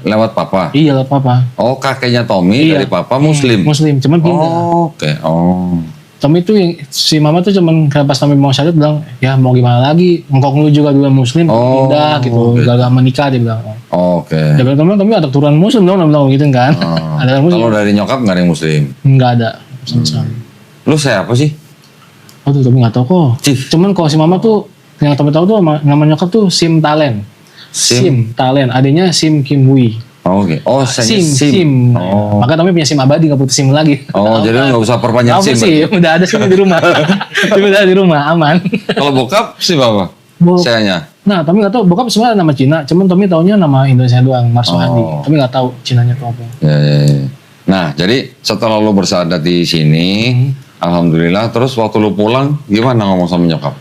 Lewat papa? Iya lah papa. Oh kakeknya Tommy Iya. dari papa Muslim? Muslim, cuman pindah. Oh oke. Oh. Tommy tuh yang si mama tuh cuman pas Tommy mau syahadat bilang ya mau gimana lagi, engkong lu juga dulu Muslim Oh, pindah gitu, oke. gagal menikah dia bilang. Oke. Dia bilang Tommy ada keturunan Muslim dong, dia bilang gitu kan. Oh. Ada Muslim. Kalau dari nyokap nggak ada yang Muslim? Nggak ada sama sekali. Lu siapa sih? Oh tuh Tommy nggak tahu kok. Cih. Cuman kalau si mama tuh yang Tommy tahu tuh nama nyokap tuh Sim Talen. Sim Talen, adanya Sim Kim Hui. Oh, oke. Oh saya Sim. Oh. Maka Tommy punya SIM abadi nggak butuh SIM lagi. Oh jadi lu nggak usah perpanjang Apa SIM. sih? Udah ada SIM di rumah. Udah ada di rumah, aman. Kalau bokap sih apa? Bok- Sayanya. Nah, Tommy nggak tahu bokap sebenarnya nama Cina, cuman Tommy taunya nama Indonesia doang, Marswandi. Oh. Tommy nggak tahu Cinanya tuh apa. Ya. Nah jadi setelah lu bersyahadat di sini, alhamdulillah. Terus waktu lu pulang gimana ngomong sama nyokap?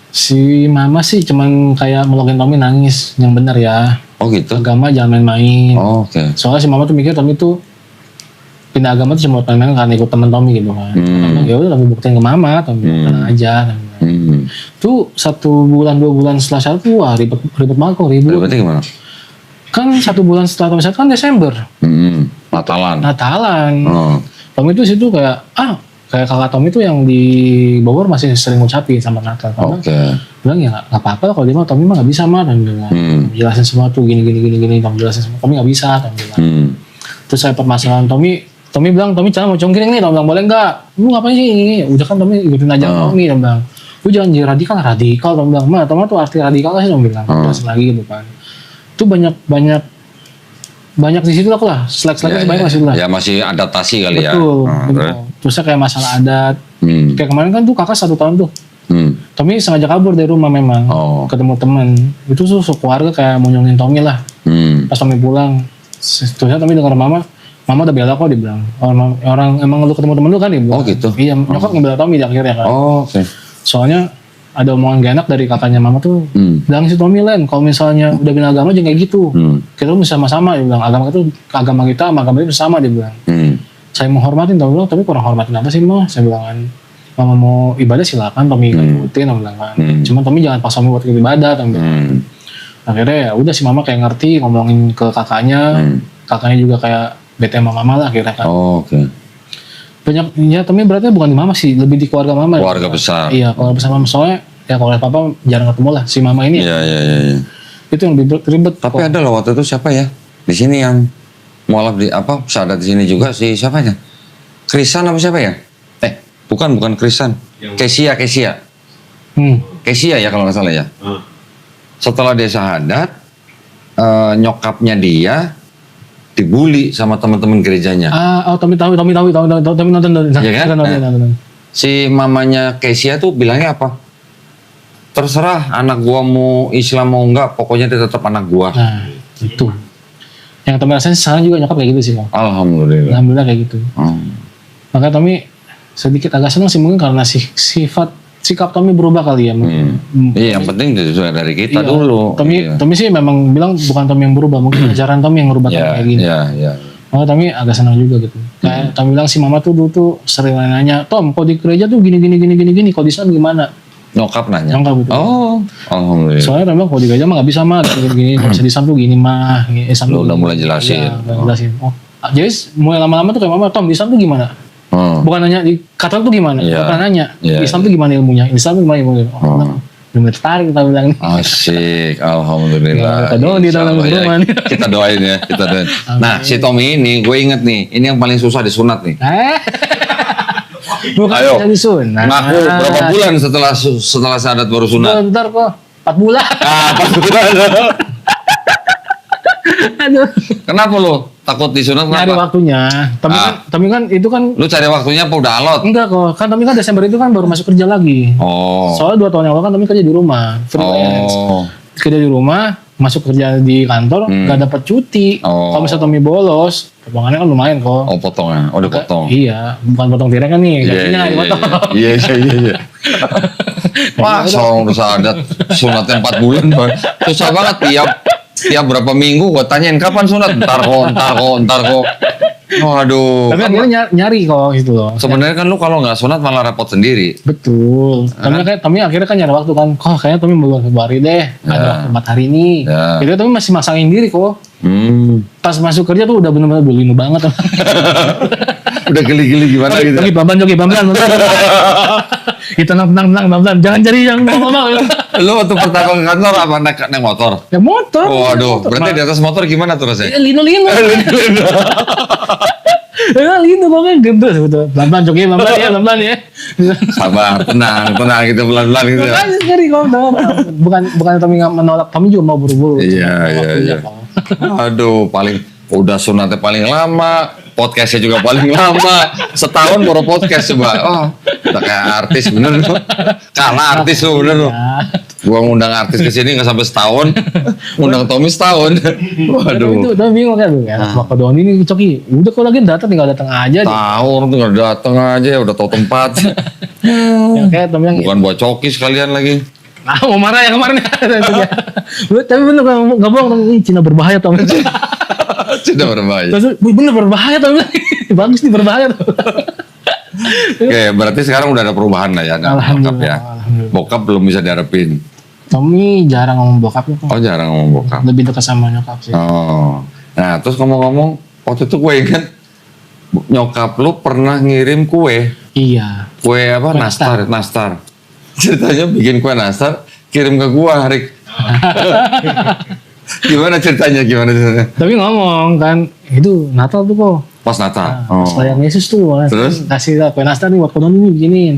Si mama sih cuman kayak melokin Tommy nangis, yang benar ya. Oh gitu. Agama jangan main-main. Oh, oke. Soalnya si mama tuh mikir Tommy tuh pindah agama tuh cuma buat main-main karena ikut temen Tommy gitu kan. Ya udah Tommy buktiin ke mama, Tommy tenang aja. Tommy bilang. Tuh 1 bulan 2 bulan setelah syarat tuh wah ribet banget kok ribet. Berarti gimana? Kan 1 bulan setelah Tommy syarat kan Desember. Natalan. Natalan. Oh. Tommy tuh situ kayak kayak kakak Tommy tuh yang di Bogor masih sering ngucapin sama Natal. Karena Oke. bilang ya nggak apa-apa kalau dia mah Tommy mah nggak bisa mah dan bilang jelasin semua tuh gini Tommy jelasin semua Tommy nggak bisa Tommy bilang. Terus saya permasalahan Tommy bilang Tommy cara mau congkiring nih Tommy bilang boleh nggak lu ngapain sih ini udah kan Tommy ikutin aja Tommy Tommy bilang lu jangan jadi radikal Tommy bilang mah Tommy tuh arti radikal sih Tommy bilang jelasin lagi gitu kan itu banyak di situ lah selek-seleknya banyak di situ lah Ya masih adaptasi kali ya. betul terusnya kayak masalah adat kayak kemarin kan tuh kakak 1 tahun tuh Tommy sengaja kabur dari rumah memang ketemu teman itu tuh sekeluarga kayak mau nyongin Tommy lah pas Tommy pulang terusnya Tommy dengar mama udah bela kok dia bilang orang emang lu ketemu temen lu kan dia bilang. Oh gitu. Iya nyokap ngebela Tommy di akhirnya kan Oh oke. soalnya ada omongan gak enak dari kakaknya mama tuh bilang si Tommy Len kalau misalnya udah bina agama jangan kayak gitu kita tuh sama-sama dia bilang agama kita sama agama itu sama dia bilang saya menghormatin Tommy bilang tapi kurang hormatin apa sih mah saya bilang kan mama mau ibadah silakan Tommy ikutin Tommy bilang kan cuman Tommy jangan paksa Tommy buat ikut ibadah Tommy bilang akhirnya ya udah si mama kayak ngerti ngomongin ke kakaknya juga kayak bete sama mama lah akhirnya kan Oke. banyak ya Tommy berarti bukan di mama sih lebih di keluarga mama Keluarga besar. iya keluarga besar mama soalnya ya kalau papa jarang ketemu lah si mama ini Iya. itu yang lebih ribet Tapi ada loh waktu itu siapa ya? Di sini yang mualaf di apa? Syahadat di sini juga si siapanya? Krisan apa siapa ya? Bukan Krisan. Kesia. Kesia ya kalau nggak salah ya. Setelah dia syahadat, nyokapnya dia dibully sama teman-teman gerejanya. Tommy nonton Iya kan? nonton. Si mamanya Kesia tuh bilangnya apa? Terserah anak gua mau Islam mau enggak, pokoknya dia tetap anak gua. Nah itu yang Tommy rasain sekarang juga nyokap kayak gitu sih Bang. Alhamdulillah kayak gitu. Maka Tommy sedikit agak senang sih mungkin karena sikap Tommy berubah kali ya. Iya, yang penting dari kita dulu. Tommy sih memang bilang bukan Tommy yang berubah, mungkin ajaran Tommy yang merubah Tommy kayak gini. Iya. Maka Tommy agak senang juga gitu. Kayak Tommy bilang si mama tuh dulu tuh sering nanya, Tom, kok di gereja tuh gini, kok di Islam gimana? Nyokap nanya. Nyokap betul. Oh, alhamdulillah. Soalnya Tommy bilang kalau di gereja mah nggak bisa mah, gini, kalau bisa di Islam tuh gini mah. Islam Lu udah mulai jelasin. Iya, jelasin. Jadi mulai lama-lama tuh kayak mama, Tom, di Islam tuh gimana? Bukan nanya di Katolik tuh gimana? Iya. Bukan nanya Iya. Islam tuh gimana ilmunya? Islam tuh gimana ilmunya? belum tertarik kita bilang. Asik, alhamdulillah. Kita doain di dalam Insya Allah ya. rumah nih. Kita doain ya, kita doain. Nah, si Tommy ini, gue inget nih, ini yang paling susah disunat nih. Bukan Ayo, jadi sunat. ngaku berapa bulan setelah syahadat baru sunat? Bentar kok, 4 bulan. Ah, pas bulan. Aduh. Kenapa lo takut disunat? Nyari Kenapa? waktunya. Tapi kan itu kan Lu cari waktunya apa udah alot? enggak kok. Kan Tommy kan Desember itu kan baru masuk kerja lagi. Oh. Soalnya 2 tahun yang lalu kan Tommy kerja di rumah, freelance. Oh. Kerja di rumah, masuk kerja di kantor, nggak dapat cuti. Oh. Kalau misalnya Tommy bolos, potongannya kan lumayan kok. Oh, potongnya. Oh, dipotong. Iya, bukan potong tirai kan nih, gajinya dipotong. Iya. Wah, seorang udah syahadat sunatnya 4 bulan, Bang. Susah banget tiap berapa minggu gua tanyain kapan sunat? Ntar kok. Waduh. Tapi akhirnya nyari kok gitu loh. Sebenarnya kan lu kalau nggak sunat malah repot sendiri. Betul. Tommy akhirnya kan nyari waktu kan. Kok kayaknya Tommy bulan Februari deh. Ada waktu 4 hari ini. Ya. Jadi Tommy masih masangin diri kok. Pas masuk kerja tuh udah bener-bener linu banget. Udah geli-geli gimana gitu. Jogi pelan-pelan. Kita tenang, jangan cari yang ngomong. Lu waktu pertama ke kantor apa naik motor? Ya motor. Waduh, berarti di atas motor gimana tuh rasanya? Lino. Lino pokoknya gendut betul. Pelan-pelan Jogi, pelan-pelan ya. Sabar, tenang gitu pelan-pelan gitu. ya. Makanya ngeri kok. Bukan Tommy nggak menolak, Tommy juga mau buru-buru. Iya. Aduh, udah sunatnya paling lama, podcastnya juga paling lama. Setahun baru podcast coba. Oh, udah kayak artis bener lu. Kalah artis lu bener lu. Gua ngundang artis ke sini nggak sampai setahun, ngundang Tommy setahun. Waduh. Itu Tommy bingung kan ya. Waktu doang ini Coki, udah kok lagi datang tinggal datang aja. Tahun tuh nggak datang aja, udah tahu tempat. Ya, kayak Tommy yang Bukan buat coki sekalian lagi. mau marah ya kemarin. Tapi bener nggak bohong, ini Cina berbahaya Tommy. Sudah berbahaya. Bener berbahaya Tommy. Bagus nih berbahaya. Oke, berarti sekarang udah ada perubahan lah ya, bokap ya. Alhamdulillah. Bokap belum bisa diharapin. Tommy jarang ngomong bokapnya kok. Oh, jarang ngomong bokap. Lebih dekat sama nyokap sih. Oh, nah terus ngomong-ngomong, waktu itu gue ingat nyokap lu pernah ngirim kue Iya. apa? Kue Nastar. Ceritanya bikin kue nastar, kirim ke gua, Harik. Gimana ceritanya? Tapi ngomong kan, itu Natal tuh kok. Pas Natal. Pas layang Yesus tuh. Terus? Kasih kue nastar nih buat kodon ini bikinin.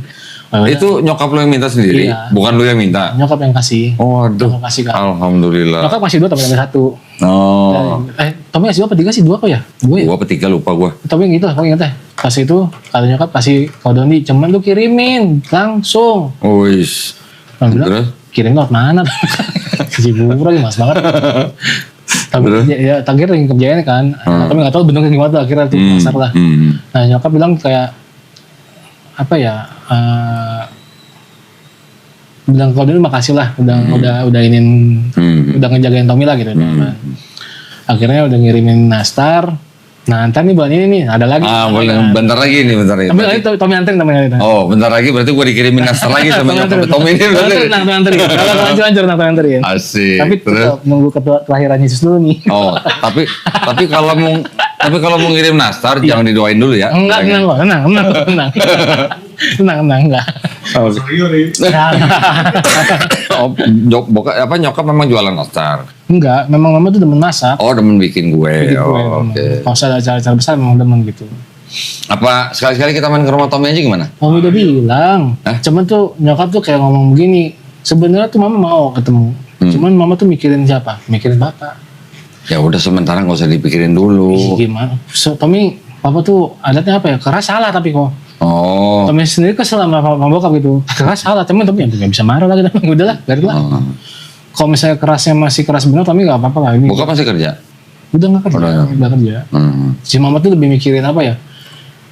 Oh, Itu nyokap lu yang minta sendiri, Iya. bukan lu yang minta. Nyokap yang kasih. Oh, aduh. Nyokap kasih kan. Alhamdulillah. Nyokap kasih 2 tapi ambil 1. Oh, Tommy kasih 2 apa 3 sih? 2 kok ya? 2 ya? gua petiga lupa gua. Tapi yang gitu, aku ingat ya. Pas itu, kata nyokap kasih kodon nih, cuman lu kirimin langsung. Wis. Aku bilang, Terus? kirim lewat mana? Ciburan mas banget. Tapi Terus? ya terakhir yang kerjain kan. Tapi nggak tahu bentuknya gimana tuh akhirnya tuh pasar lah. Nah nyokap bilang kayak apa ya? Bilang kalau dulu makasih lah, udah udah ngejagain Tommy lah gitu. Akhirnya udah ngirimin nastar. Nah ntar nih bulan ini nih ada lagi. Bentar lagi. Tapi Tommy anterin namanya. Oh, bentar lagi berarti gua dikirimin nastar lagi sama nyokap Tommy ini. berarti. Tommy anterin. Kalau lanjut Tommy anterin. Asik. Tapi Terus? tetap nunggu kelahiran Yesus dulu nih. Oh, tapi kalau mau ngirim nastar jangan didoain dulu ya. Enggak, tenang. Tenang, enggak. Oh, nyokap memang jualan nastar. Enggak, memang mama tuh demen masak. Oh, demen bikin gue. Bikin kue, Oh, memang. oke. Kalau ada acara-acara besar memang demen gitu. Apa sekali-sekali kita main ke rumah Tommy aja gimana? Mama udah bilang, cuman tuh nyokap tuh kayak ngomong begini. Sebenarnya tuh mama mau ketemu, cuman mama tuh mikirin siapa? Mikirin bapak. Ya udah sementara nggak usah dipikirin dulu. Gimana? Tommy, papa tuh adatnya apa ya? Keras salah tapi kok. Oh. Tommy sendiri kesel sama bokap gitu. Keras salah, temen tapi nggak bisa marah lagi. Udahlah, biarin lah. Kalau misalnya kerasnya masih keras benar, Tommy nggak apa-apa lah. Ini Bokap masih kerja? udah nggak kerja, udah kerja. Si mama tuh lebih mikirin apa ya?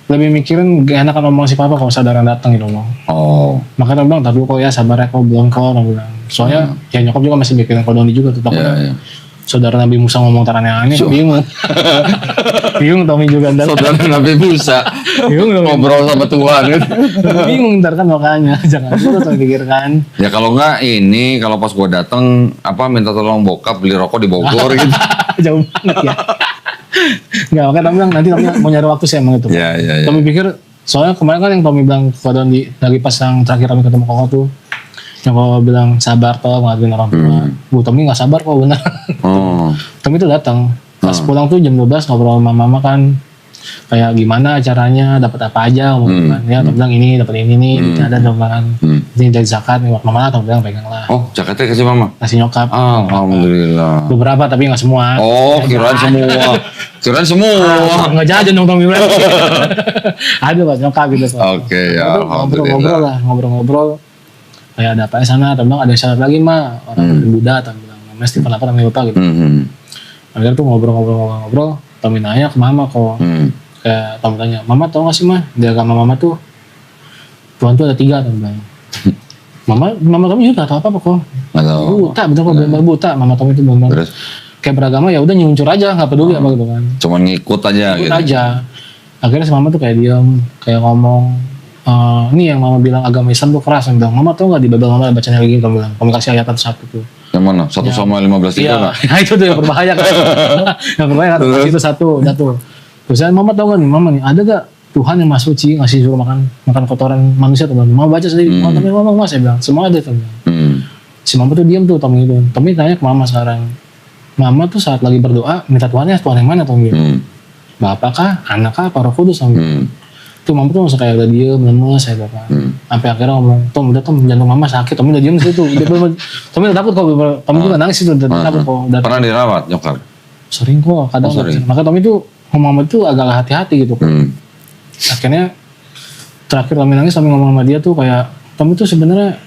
Lebih mikirin gak enakan ngomong si papa kalau saudara datang gitu loh. Oh. Makanya dia bilang, tapi kok ya sabar ya kok belum kok. Bilang. Soalnya ya nyokap juga masih mikirin kodoni juga tuh. Iya. Saudara Nabi Musa ngomong tarannya aneh, bingung. Bingung Tommy juga ntar. Saudara Nabi Musa ngobrol sama Tuhan gitu. Bingung ntar kan makanya. Jangan dulu tuh pikirkan. Ya kalau enggak ini kalau pas gua datang minta tolong bokap beli rokok di Bogor gitu. Jauh banget ya. Enggak, makanya Tommy bilang nanti Tommy mau nyari waktu sih emang itu. Iya. Tommy pikir, soalnya kemarin kan yang Tommy bilang kodon lagi pas yang terakhir kami ketemu Koko tuh, Nyokap bilang sabar toh ngaduin orang tua. Bu Tommy nggak sabar kok bener. Oh. Tommy tuh datang. Pas pulang tuh jam 12 ngobrol sama mama kan. Kayak gimana caranya dapat apa aja ngomong kan. Ya Tommy bilang ini dapat ini nih. Ada dong kan. Ini dari zakat nih mama Tommy bilang pegang lah. Oh, zakatnya kasih mama. Kasih nyokap. Alhamdulillah. Beberapa tapi nggak semua. Oh, kirain semua. Kirain semua. Nggak jajan dong Tommy bilang. Ada pas nyokap gitu. Oke, ya Ngobrol-ngobrol lah, ngobrol-ngobrol. Kayak ada apa di sana, Tommy bilang ada syarat lagi mah orang Buddha, Tommy bilang. Namanya Stephen apa Tommy lupa gitu. Akhirnya tuh ngobrol-ngobrol. Tommy nanya ke mama kok. Kayak Tommy tanya, mama tau gak sih mah di agama mama tuh Tuhan tuh ada 3 Tommy bilang. Mama Tommy juga gak tau apa-apa kok. Buta, bener kok bener buta. Mama Tommy itu bener kayak beragama ya udah nyuncur aja, nggak peduli apa gitu kan. Cuman ngikut aja ngikut gitu. Aja. Akhirnya si mama tuh kayak diam, kayak ngomong, ini yang mama bilang agama Islam tuh keras. Yang bilang, mama tau gak di Bible mama bacanya kayak gini, kamu bilang, kamu kasih ayat satu tuh. Yang mana? 1 sama 15 itu Iya, nggak? nah itu tuh yang berbahaya kan. Yang berbahaya kan, itu satu, jatuh. Terus mama tau gak nih, mama nih, ada gak Tuhan yang maha suci ngasih suruh makan kotoran manusia teman. Mama baca sendiri, mama ngomong mas, saya bilang, semua ada teman. Si mama tuh diam tuh, Tommy itu. Tommy tanya ke mama sekarang, mama tuh saat lagi berdoa minta Tuhannya Tuhan yang mana Tommy? Bapak kah, anak kah, apa Roh Kudus Tommy? Tuh mama tuh langsung kayak udah diem, lemes saya bapak. Sampai akhirnya ngomong, Tom udah Tom jantung mama sakit, Tommy udah diem di situ. Tommy udah takut kok, Tommy juga nangis itu, udah takut kok. Pernah dirawat nyokap? Sering kok, kadang maka Tommy tuh ngomong mama tuh agak hati-hati gitu. Akhirnya terakhir Tommy nangis, Tommy ngomong sama dia tuh kayak Tommy tuh sebenarnya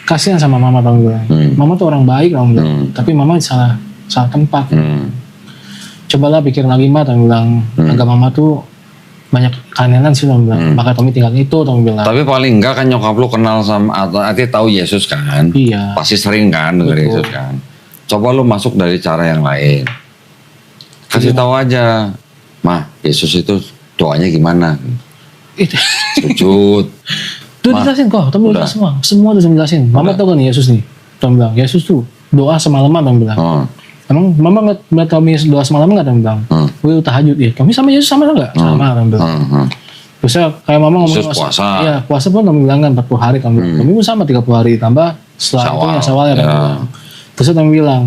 kasihan sama mama Tommy bilang. Mama tuh orang baik Tommy bilang, tapi mama salah tempat. Cobalah pikir lagi mah Tommy bilang, agama mama tuh banyak keanehan sih Tommy bilang. Maka Tommy tinggal itu Tommy bilang. Tapi paling enggak kan nyokap lu kenal sama atau artinya tahu Yesus kan? Iya. Pasti sering kan denger Yesus kan? Coba lu masuk dari cara yang lain. Kasih tahu aja, Mah, Yesus itu doanya gimana? Itu. Sujud. Tuh dijelasin kok, Tommy udah semua udah dijelasin. Mama tahu kan Yesus nih? Tommy bilang, Yesus tuh doa semalaman Tommy bilang. Emang mama ngeliat Tommy doa semalaman nggak Tommy bilang? Gue tahajud ya. Kami sama Yesus sama nggak? Sama Tommy bilang. Terus kayak mama ngomong puasa. Iya puasa pun Tommy bilang kan 40 hari Tommy bilang. Tommy pun sama 30 hari tambah setelah itu yang Syawal ya Tommy bilang. Terus Tommy bilang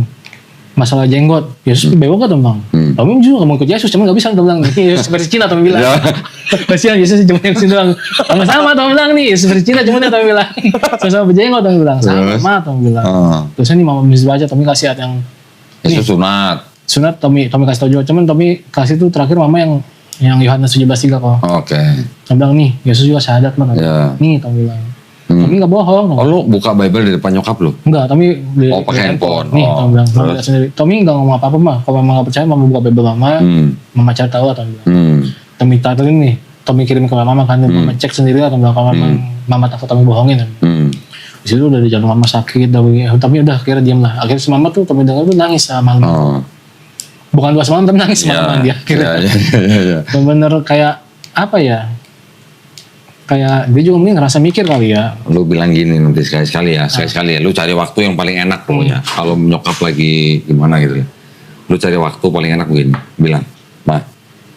masalah jenggot, Yesus bewok gak Tommy? Tommy juga nggak mau ikut Yesus, cuma nggak bisa Tommy bilang. Yesus versi Cina Tommy bilang. Kasihan Yesus cuma yang sini doang. Sama Tommy bilang nih Yesus versi Cina cuma Tommy bilang. Sama berjenggot Tommy bilang. Sama Tommy bilang. Terus ini mama bisa baca Tommy kasih ayat yang itu sunat Tommy kasih tau juga, cuman Tommy kasih tuh terakhir mama yang Yohanes 17:3 kok. Oke. Tommy bilang nih Yesus juga syahadat mah. Nih Tommy bilang. Tommy nggak bohong. Oh lu buka Bible di depan nyokap lu? Enggak, Tommy pakai handphone. Nih Tommy bilang, Tommy lihat sendiri. Tommy nggak ngomong apa-apa mah. Kalau mama nggak percaya, mama buka Bible mama cari tahu lah Tommy bilang. Tommy tatelin nih, Tommy kirim ke mama kan, mama cek sendiri lah Tommy bilang kalau mama takut Tommy bohongin. Di situ udah di jantung mama sakit, tapi udah akhirnya diam lah. Akhirnya semalam tuh Tommy dengar tuh nangis malam. Bukan dua semalam tapi nangis malam dia. Akhirnya bener kayak apa ya? Kayak dia juga mungkin ngerasa mikir kali ya. Lu bilang gini nanti sekali-sekali ya, lu cari waktu yang paling enak pokoknya. Kalau nyokap lagi gimana gitu ya. Lu cari waktu paling enak begini, bilang, "Mah,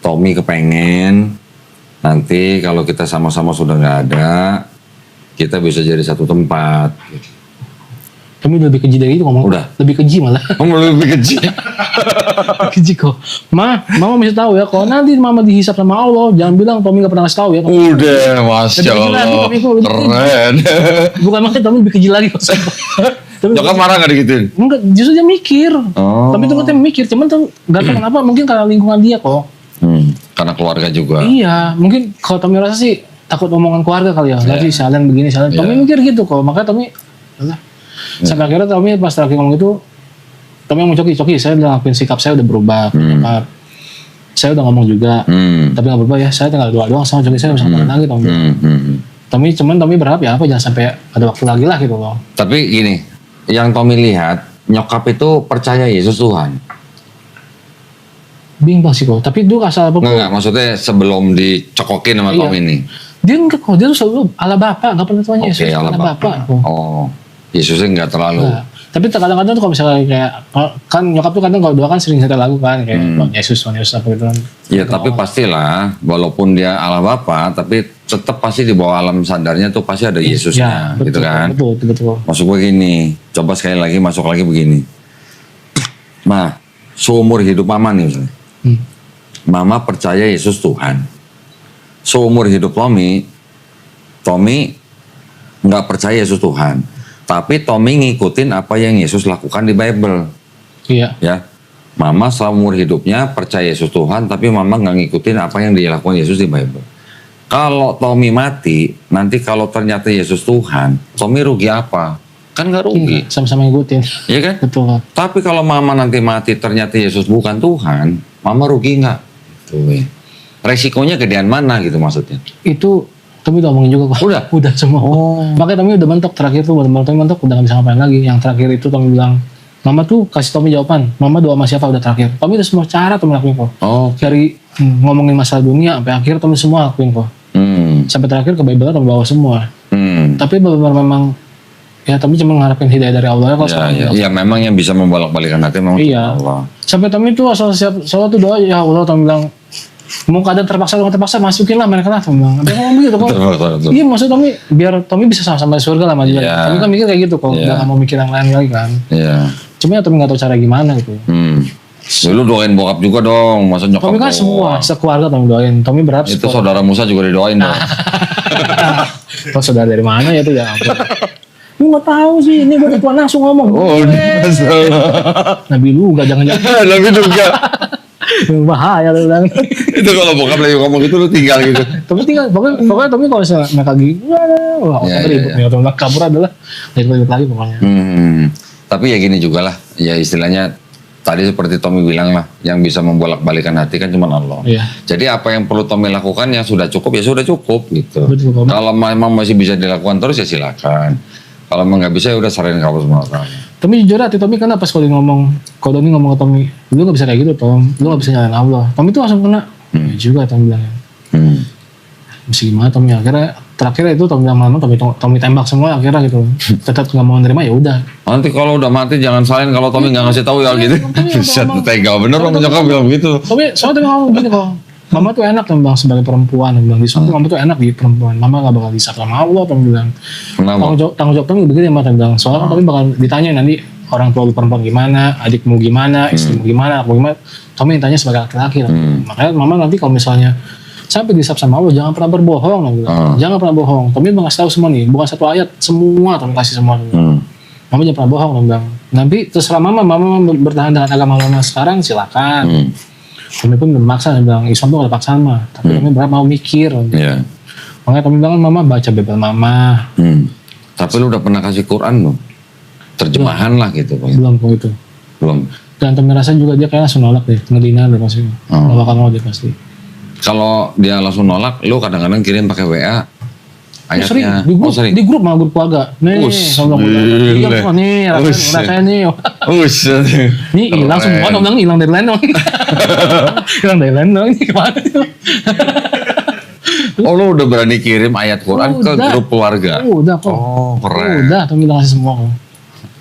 Tommy kepengen nanti kalau kita sama-sama sudah nggak ada, kita bisa jadi satu tempat." Kami lebih keji dari itu ngomong. Udah. Lebih keji malah. Lebih keji. Keji kok. Mama mesti tahu ya. Kalau nanti mama dihisap sama Allah, jangan bilang Tommy nggak pernah kasih tahu ya. Udah, masya Allah. Keren. Bukan maksudnya Tommy lebih keji lagi. Nyokap marah nggak digituin? Enggak, justru dia mikir. Tapi tuh katanya mikir. Cuman tuh nggak tahu kenapa. Mungkin karena lingkungan dia kok. Karena keluarga juga. Iya, mungkin kalau Tommy rasa sih takut omongan keluarga kali ya. Nanti salian begini, salian. Tommy mikir gitu kok. Makanya Tommy, sampai akhirnya Tommy pas terakhir ngomong itu, Tommy ngomong coki, saya udah ngakuin sikap saya udah berubah. Saya udah ngomong juga, tapi nggak berubah ya. Saya tinggal doa doang sama coki, saya bisa ngomong lagi Tommy. Tommy berharap ya apa jangan sampai ada waktu lagi lah gitu loh. Tapi gini, yang Tommy lihat, nyokap itu percaya Yesus Tuhan. Bingung sih kok, tapi itu asal apa? Enggak, maksudnya sebelum dicokokin sama Tommy ini. Dia enggak kok, dia tuh selalu ala Bapak, nggak pernah tuanya Yesus, ala Bapak. Oh, Yesusnya nggak terlalu. Tapi kadang-kadang tuh kalau misalnya kayak kan nyokap tuh kadang kalau doa kan sering setel lagu kan kayak Bang Yesus apa gitu kan. Ya tapi pastilah, walaupun dia Allah Bapa, tapi tetap pasti di bawah alam sadarnya tuh pasti ada Yesusnya, betul, gitu kan. Betul. Maksud gue gini, coba sekali lagi masuk lagi begini. Nah, seumur hidup Mama nih misalnya. Mama percaya Yesus Tuhan. Seumur hidup Tommy nggak percaya Yesus Tuhan. Tapi Tommy ngikutin apa yang Yesus lakukan di Bible. Iya. Ya, Mama seumur hidupnya percaya Yesus Tuhan, tapi Mama nggak ngikutin apa yang dilakukan Yesus di Bible. Kalau Tommy mati, nanti kalau ternyata Yesus Tuhan, Tommy rugi apa? Kan nggak rugi. Sama-sama ngikutin. Iya kan? Betul. Tapi kalau Mama nanti mati ternyata Yesus bukan Tuhan, Mama rugi nggak? Tuh. Resikonya gedean mana gitu maksudnya? Itu Tommy udah ngomongin juga kok. Udah semua. Makanya Tommy udah mentok terakhir tuh, benar-benar Tommy mentok udah gak bisa ngapain lagi. Yang terakhir itu Tommy bilang, Mama tuh kasih Tommy jawaban. Mama doa sama siapa udah terakhir. Tommy udah semua cara Tommy lakuin kok. Dari ngomongin masalah dunia sampai akhir Tommy semua lakuin kok. Sampai terakhir ke Bible Tommy bawa semua. Tapi benar-benar memang ya Tommy cuma ngarepin hidayah dari Allah ya. Iya, memang yang bisa membolak-balikan hati memang Allah. Sampai Tommy tuh asal siap soal tuh doa ya Allah, Tommy bilang mau keadaan terpaksa masukin lah mereka lah Tommy bilang. Dia ngomong gitu kok. Iya maksud Tommy biar Tommy bisa sama-sama di surga lah sama dia. Tommy kan mikir kayak gitu kok. Gak mau mikir yang lain lagi kan. Iya. Cuma ya Tommy gak tahu cara gimana gitu. Lu doain bokap juga dong, masa nyokap. Tommy kan semua sekeluarga Tommy doain. Tommy berapa? Itu saudara Musa juga didoain dong. Kok saudara dari mana ya tuh ya? Lu nggak tahu sih, ini gue Tuhan langsung ngomong. Nabi lu gak jangan-jangan. Nabi juga. Bahaya lu bilang. Itu kalau bokap lagi ngomong itu lu tinggal gitu. Tapi tinggal, pokoknya Tommy kalau misalnya mereka gini, wah ribut nih, atau kabur adalah ribut lagi pokoknya. Tapi ya gini juga lah, ya istilahnya tadi seperti Tommy bilang lah, yang bisa membolak-balikan hati kan cuma Allah. Iya. Jadi apa yang perlu Tommy lakukan yang sudah cukup ya sudah cukup gitu. Betul, kalau memang masih bisa dilakukan terus ya silakan. Kalau memang nggak bisa ya udah serahin ke Allah semua. Tommy jujur hati Tommy karena pas kalau Doni ngomong ke Tommy, lu nggak bisa kayak gitu Tom, lu nggak bisa nyalain Allah. Tommy tuh langsung kena. Ya juga Tommy bilang. Mesti gimana Tommy akhirnya terakhir itu Tommy lama-lama Tommy tembak semua akhirnya gitu. Tetap nggak mau nerima ya udah. Nanti kalau udah mati jangan salin kalau Tommy nggak ngasih tahu ya gitu. Bisa tega bener dong nyokap bilang gitu. Tommy soalnya Tommy ngomong gini kok. Mama tuh enak Tommy bilang sebagai perempuan, bilang di sana Mama tuh enak di perempuan. Mama gak bakal disakiti sama Allah Tommy bilang. Tanggung jawab Tommy begini Mama bilang. Soalnya Tommy bakal ditanya nanti orang tua lu perempuan gimana, adikmu gimana, istrimu gimana, aku gimana. Tommy ditanya sebagai laki-laki. Makanya Mama nanti kalau misalnya sampai disab sama Allah jangan pernah berbohong jangan pernah bohong. Tommy ngasih tahu semua nih, bukan satu ayat, semua Tommy kasih semua. Mama jangan pernah bohong Tommy bilang. Nanti terserah Mama bertahan dengan agama Mama sekarang silakan. Tommy pun memaksa, dia bilang Islam tuh gak ada paksaan mah, tapi Tommy berapa mau mikir. Makanya Tommy bilang Mama baca Bible Mama. Tapi lu udah pernah kasih Quran belum? Terjemahan lah gitu. Belum kok itu. Belum. Dan Tommy rasa juga dia kayaknya langsung nolak deh, ngedina deh pasti. Gak bakal mau dia pasti. Kalau dia langsung nolak, lu kadang-kadang kirim pakai WA ayatnya. Di grup malah grup keluarga. Nih, rasanya nih. Nih hilang semua, bilang hilang dari lain dong. Hilang dari lain dong, ini gimana tuh? Oh lu udah berani kirim ayat Quran ke grup keluarga? Udah kok. Oh keren. Udah, Tommy udah ngasih semua kok.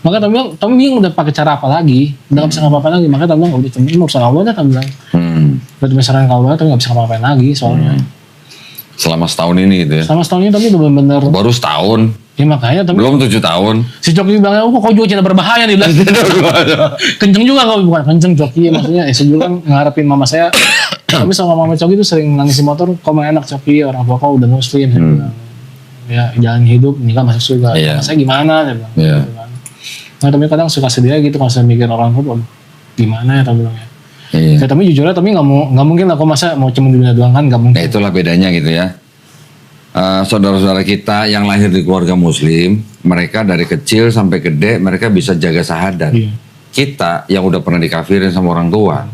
Makanya Tommy bingung udah pakai cara apa lagi. Udah gak bisa ngapa-ngapain lagi. Makanya Tommy bilang, udah Tommy urusan Allah dah Tommy bilang. Udah Tommy saranin kalau Tommy gak bisa ngapa-ngapain lagi soalnya. Selama setahun ini gitu ya? Selama setahun ini Tommy udah bener-bener. Baru setahun? Ya makanya Tommy. Belum 7 tahun? Si Joki bilang, kok juga cinta berbahaya nih. Kenceng juga kok, bukan kenceng Joki. Maksudnya saya juga ngarepin mama saya. Tapi sama mama Coki tuh sering nangis di motor, kok enak Coki, orang tua kau udah muslim. Saya bilang, ya jalan hidup, nikah masuk surga. Saya gimana? Saya bilang. Nah, Tommy kadang suka sedih gitu kalau saya mikir orang tua, gimana ya Tommy bilang ya. Kayak Tommy jujur aja, Tommy nggak mungkin lah kok masa mau cuma di dunia doang kan, nggak mungkin. Nah itulah bedanya gitu ya. Saudara-saudara kita yang lahir di keluarga muslim, mereka dari kecil sampai gede mereka bisa jaga sahadat. Kita yang udah pernah dikafirin sama orang tua,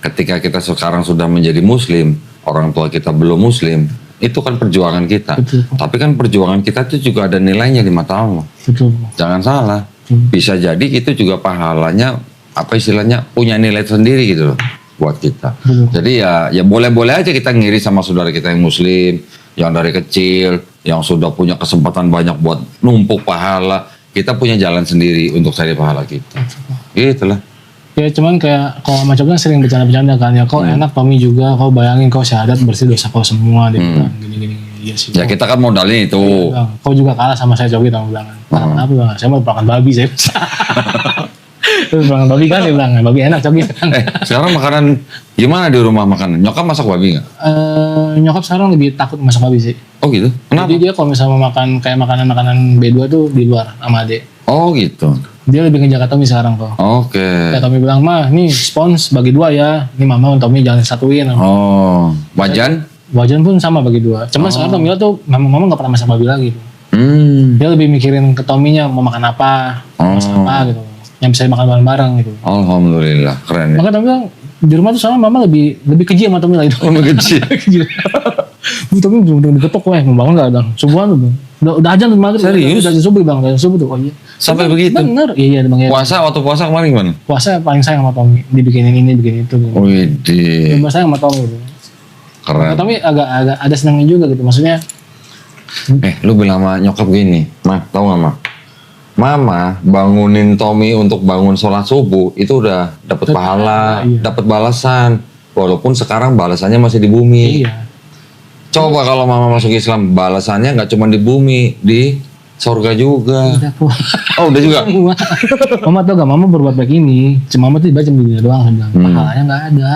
ketika kita sekarang sudah menjadi muslim, orang tua kita belum muslim, itu kan perjuangan kita. Betul. Tapi kan perjuangan kita itu juga ada nilainya di mata Allah. Betul. Jangan salah. Bisa jadi itu juga pahalanya apa istilahnya punya nilai sendiri gitu loh buat kita. Jadi ya boleh-boleh aja kita ngiri sama saudara kita yang muslim, yang dari kecil, yang sudah punya kesempatan banyak buat numpuk pahala. kita punya jalan sendiri untuk cari pahala kita. Itulah. Ya cuman kayak kalau macam kan sering bercanda-bercanda kan ya, kau enak Tommy juga, kau bayangin kau syahadat bersih dosa kau semua, dia bilang gini-gini. Iya sih. Ya kita kan modalnya itu. Bilang, kau juga kalah sama saya Coki, Tommy bilang. Kenapa bang? Saya mau makan babi saya. Terus makan babi kan dia bilang, babi enak Coki. Sekarang makanan gimana di rumah makanan? Nyokap masak babi nggak? Nyokap sekarang lebih takut masak babi sih. Oh gitu. Kenapa? Jadi dia kalau misalnya mau makan kayak makanan-makanan B2 tuh di luar sama adek. Oh gitu. Dia lebih ngejaga Tommy sekarang kok. Oke. Kayak Tommy bilang, mah nih spons bagi 2 ya. Ini mama untuk Tommy jangan satuin. Oh, wajan? Wajan pun sama bagi 2. Cuman sekarang Tommy tuh mama nggak pernah masak babi lagi. Dia lebih mikirin ke Tommy-nya mau makan apa, masak apa gitu. Yang bisa makan bareng-bareng gitu. Alhamdulillah, keren ya. Maka Tommy bilang di rumah tuh sama mama lebih keji sama Tommy lah itu. Oh, lebih kecil. Bu Tommy belum diketok weh, mau bangun nggak dong? Subuhan tuh bang. Udah ajan tuh maghrib. Serius? Udah subuh bang, udah subuh tuh. Oh iya. Sampai begitu? Bener. Iya bang. Ya. Waktu puasa kemarin gimana? Puasa paling sayang sama Tommy. Dibikinin ini, bikin itu. Gitu. Wih, Lebih sayang sama Tommy gitu. keren. Tommy agak ada senangnya juga gitu. Maksudnya. Lu bilang sama nyokap gini, Mah, tau gak Mah? Mama bangunin Tommy untuk bangun sholat subuh itu udah dapat pahala, dapat balasan. Walaupun sekarang balasannya masih di bumi. Iya. Coba kalau Mama masuk Islam, balasannya nggak cuma di bumi, di surga juga. Oh, udah juga. Mama tau gak, mama berbuat baik ini. Cuma mama tuh dibaca di dunia doang, saya bilang. Pahalanya nggak ada.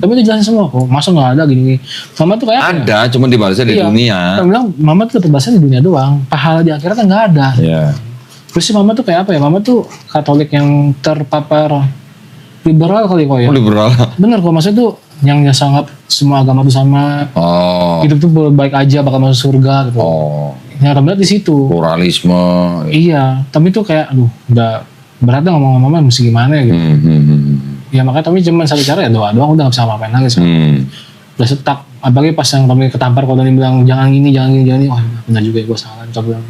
Tapi itu jelasin semua kok. Masa nggak ada gini. Mama tuh kayak ada, cuma dibalasnya di dunia. Saya bilang, mama tuh dapat balasnya di dunia doang. Pahala di akhirat kan nggak ada. Iya. Terus sih mama tuh kayak apa ya? Mama tuh Katolik yang terpapar liberal kali kok ya. Oh, liberal. Bener kok, maksudnya tuh yang sangat semua agama tuh sama. Oh. Hidup tuh baik aja bakal masuk surga gitu. Oh. Yang terberat di situ. Pluralisme. Iya, tapi tuh kayak aduh udah berat dah ngomong sama mama mesti gimana ya gitu. Ya makanya Tommy cuma satu cara ya doa doang, udah gak bisa ngapain lagi. Udah setak. Apalagi pas yang Tommy ketampar kalau Tommy bilang jangan gini, wah benar juga ya gue salah. Coba bilang.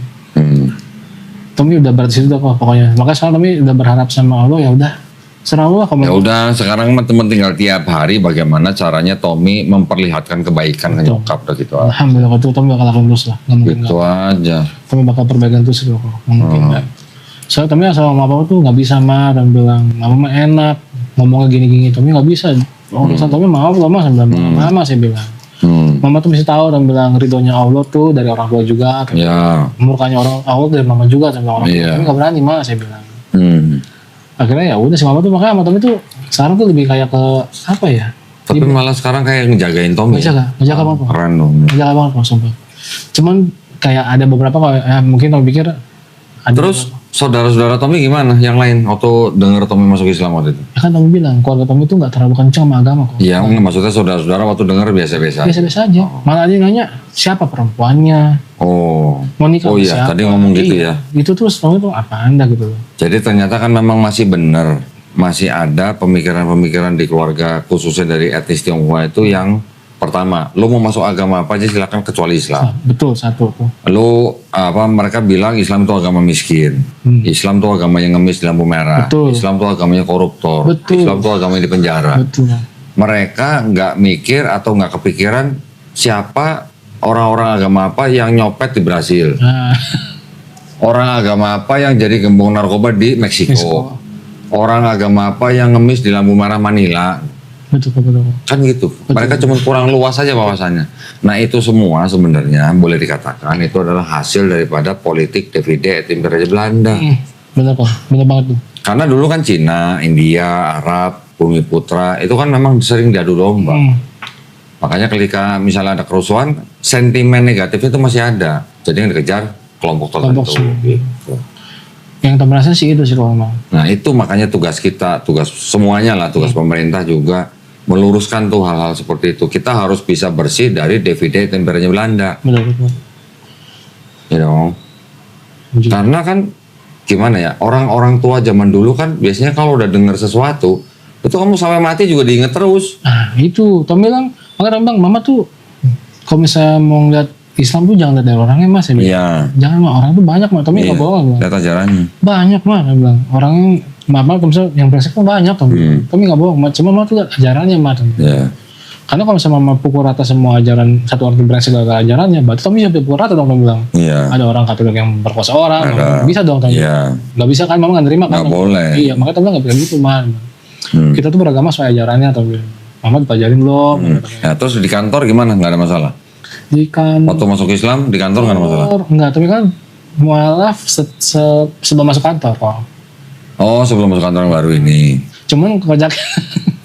Tommy udah berat di situ dah kok pokoknya. Makanya sekarang Tommy udah berharap sama Allah ya udah. Serah Allah kamu. Ya udah, sekarang teman tinggal tiap hari bagaimana caranya Tommy memperlihatkan kebaikan ke nyokap udah gitu. Alhamdulillah itu Tommy bakal lakukan terus lah. Gitu aja. Tommy bakal perbaikan terus itu kok. Mungkin enggak. Soalnya Tommy sama mama tuh nggak bisa mah dan bilang mama mah enak ngomongnya gini-gini. Tommy nggak bisa. Urusan Tommy maaf lah mas, mama saya bilang. Mama tuh mesti tahu dan bilang ridhonya Allah tuh dari orang tua juga. Ya. Murkanya orang Allah dari mama juga sama orang tua. Tapi nggak berani mah saya bilang. Akhirnya ya udah si mama tuh makanya sama Tommy tuh sekarang tuh lebih kayak ke apa ya? Tapi malah sekarang kayak ngejagain Tommy. Ngejaga banget. Keren dong. Ngejaga banget kok sumpah. Cuman kayak ada beberapa kok ya, mungkin Tommy pikir ada. Terus saudara-saudara Tommy gimana? Yang lain waktu denger Tommy masuk Islam waktu itu? Ya kan Tommy bilang keluarga Tommy tuh nggak terlalu kencang sama agama kok. Iya, maksudnya saudara-saudara waktu denger biasa-biasa. Biasa-biasa aja. Malah dia nanya siapa perempuannya. Oh. Mau nikah Oh iya, siapa? tadi ngomong gitu ya. Itu terus Tommy tuh apa anda gitu loh. Jadi ternyata kan memang masih benar, masih ada pemikiran-pemikiran di keluarga khususnya dari etnis Tionghoa itu yang pertama, lo mau masuk agama apa aja silakan kecuali Islam. Betul satu tuh. Lo mereka bilang Islam itu agama miskin, Islam itu agama yang ngemis di lampu merah, Betul. Islam itu agamanya koruptor, Betul. Islam itu agama yang di penjara. Betul. Mereka nggak mikir atau nggak kepikiran siapa orang-orang agama apa yang nyopet di Brasil. Nah, Orang agama apa yang jadi gembong narkoba di Meksiko? Orang agama apa yang ngemis di lampu merah Manila? betul. Kan gitu. Mereka cuma kurang luas saja wawasannya. Nah itu semua sebenarnya boleh dikatakan itu adalah hasil daripada politik DVD Raja Belanda. Bener kok, bener banget tuh. Karena dulu kan Cina, India, Arab, Bumi Putra itu kan memang sering diadu domba. Makanya ketika misalnya ada kerusuhan, sentimen negatif itu masih ada. Jadi yang dikejar kelompok tertentu. Gitu. Yang terasa sih itu sih kalau memang. Nah itu makanya tugas kita, tugas semuanya lah, tugas pemerintah juga meluruskan tuh hal-hal seperti itu. Kita harus bisa bersih dari DVD temperanya Belanda. Betul. Ya dong. Karena kan gimana ya, orang-orang tua zaman dulu kan biasanya kalau udah dengar sesuatu, itu kamu sampai mati juga diinget terus. Nah itu, Tommy bilang, makanya bang, mama tuh kalau misalnya mau ngeliat Islam tuh jangan lihat dari orangnya mas ya. Iya. Jangan mah, orang tuh banyak mah, Tommy nggak bohong. Lihat ajarannya. Banyak mah, dia bilang. Orangnya, maaf kalau misalnya yang brengsek tuh banyak Tommy. Tommy nggak bohong, cuma mah tuh lihat ajarannya mah. Iya. Karena kalau misalnya pukul rata semua ajaran satu orang brengsek segala ajarannya, berarti Tommy sampai pukul rata dong Tommy bilang. Iya. Ada orang Katolik yang berkuasa orang, Ada. bisa dong Tommy. Iya. Gak bisa kan, mama gak nerima kan? Nggak boleh. Iya, makanya Tommy gak bisa gitu man. Kita tuh beragama sesuai ajarannya Tommy. Mama dipelajarin belum? Ya, terus di kantor gimana? Nggak ada masalah? Di kantor. Waktu masuk Islam, di kantor nggak ada masalah? Enggak, Tommy kan mualaf sebelum masuk kantor kok. Oh, sebelum masuk kantor yang baru ini. Cuman kocak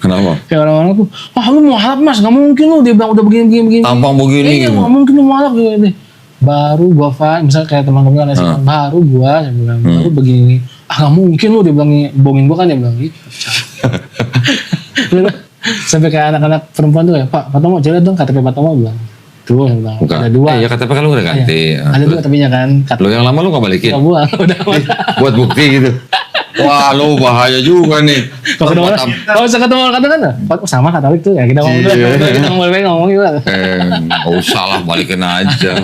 Kenapa? kayak orang-orang tuh, lu mualaf mas, gak mungkin lu, dia bilang udah begini. Tampang begini Iya, gitu. gak mungkin lu mualaf gitu. Baru gua misalnya kayak teman-teman kan ngasih, baru gua, saya bilang, baru begini. Gak mungkin lu, dia bilang, bohongin gua kan, dia bilang gitu. Sampai kayak anak-anak perempuan tuh ya, Pak Tomo, jalan dong KTP Pak Tomo bilang. Tuh, saya bilang, Bukan. ada 2. Ya KTP kan lu udah ganti. Ada 2 KTP-nya kan. Lo yang lama lu nggak balikin? Gak buang, udah. Buat bukti gitu. Wah, lu bahaya juga nih. Kalau ketemu orang, kalau ketemu orang kata kan, Pak sama Katolik tuh ya kita ngomong dulu, Iya. kita ngomong gimana? Nggak usah lah, balikin aja.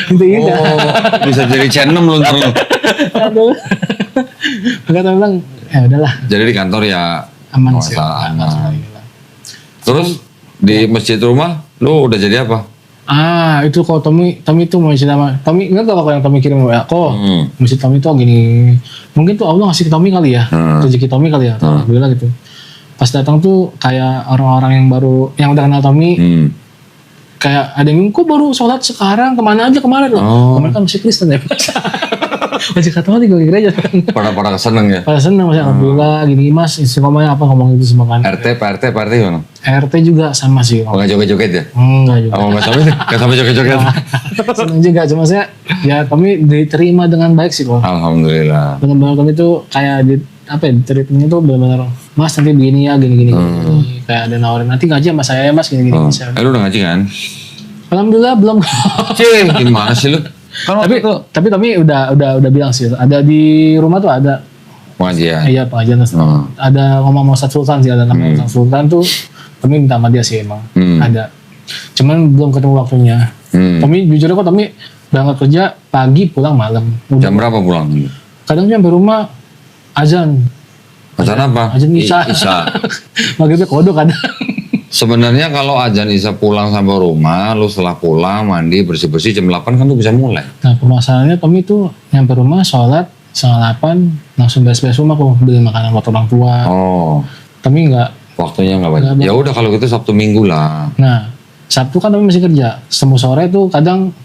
Gitu. Bisa jadi channel lu ntar lu. Aduh. Kata bilang, ya udahlah, Jadi di kantor ya aman sih. masalah aman. Terus di masjid rumah, lu udah jadi apa? Itu kok Tommy tuh mau cerita sama Tommy, enggak tahu apa yang Tommy kirim WA kok. Masjid Tommy tuh gini. Mungkin tuh Allah ngasih ke Tommy kali ya. Rezeki Tommy kali ya. Alhamdulillah gitu. Pas datang tuh kayak orang-orang yang baru yang udah kenal Tommy, kayak ada yang kok baru sholat sekarang, kemana aja kemarin loh. Kemarin kan masih Kristen ya. Masih Katolik gue gereja. Pada seneng ya? Pada seneng masih alhamdulillah gini mas, istiqomahnya apa ngomong itu semua kan. RT, Pak RT gimana? RT juga sama sih. Oh, nggak joget-joget ya? Enggak juga. Oh, nggak sampai joget-joget? Seneng juga, cuma saya ya kami diterima dengan baik sih kok. Alhamdulillah. Benar-benar kami tuh kayak ceritanya tuh benar-benar mas nanti begini ya gini. Kayak ada nawarin nanti ngaji sama saya ya mas gini. Lu udah ngaji kan? Alhamdulillah belum. Cing, gimana sih lu? Kan tapi kami udah bilang sih ada di rumah tuh ada pengajian. iya pengajian ada ngomong sama Ustadz Sultan sih, ada nama Ustadz Sultan tuh kami minta sama dia sih emang ada, cuman belum ketemu waktunya. Kami jujur kok kami berangkat kerja pagi pulang malam. Jam berapa pulang? Kadang sampai rumah azan apa? azan Isya. Maghribnya kodok kadang. Sebenarnya kalau azan Isya pulang sampai rumah, lu setelah pulang mandi bersih-bersih jam 8 kan tuh bisa mulai. Nah permasalahannya Tommy tuh nyampe rumah sholat 7:30 langsung beres-beres rumah kok, beli makanan buat orang tua. Oh. Tommy nggak. Waktunya nggak banyak. Ya udah kalau gitu Sabtu Minggu lah. Nah Sabtu kan Tommy masih kerja. Semua sore tuh kadang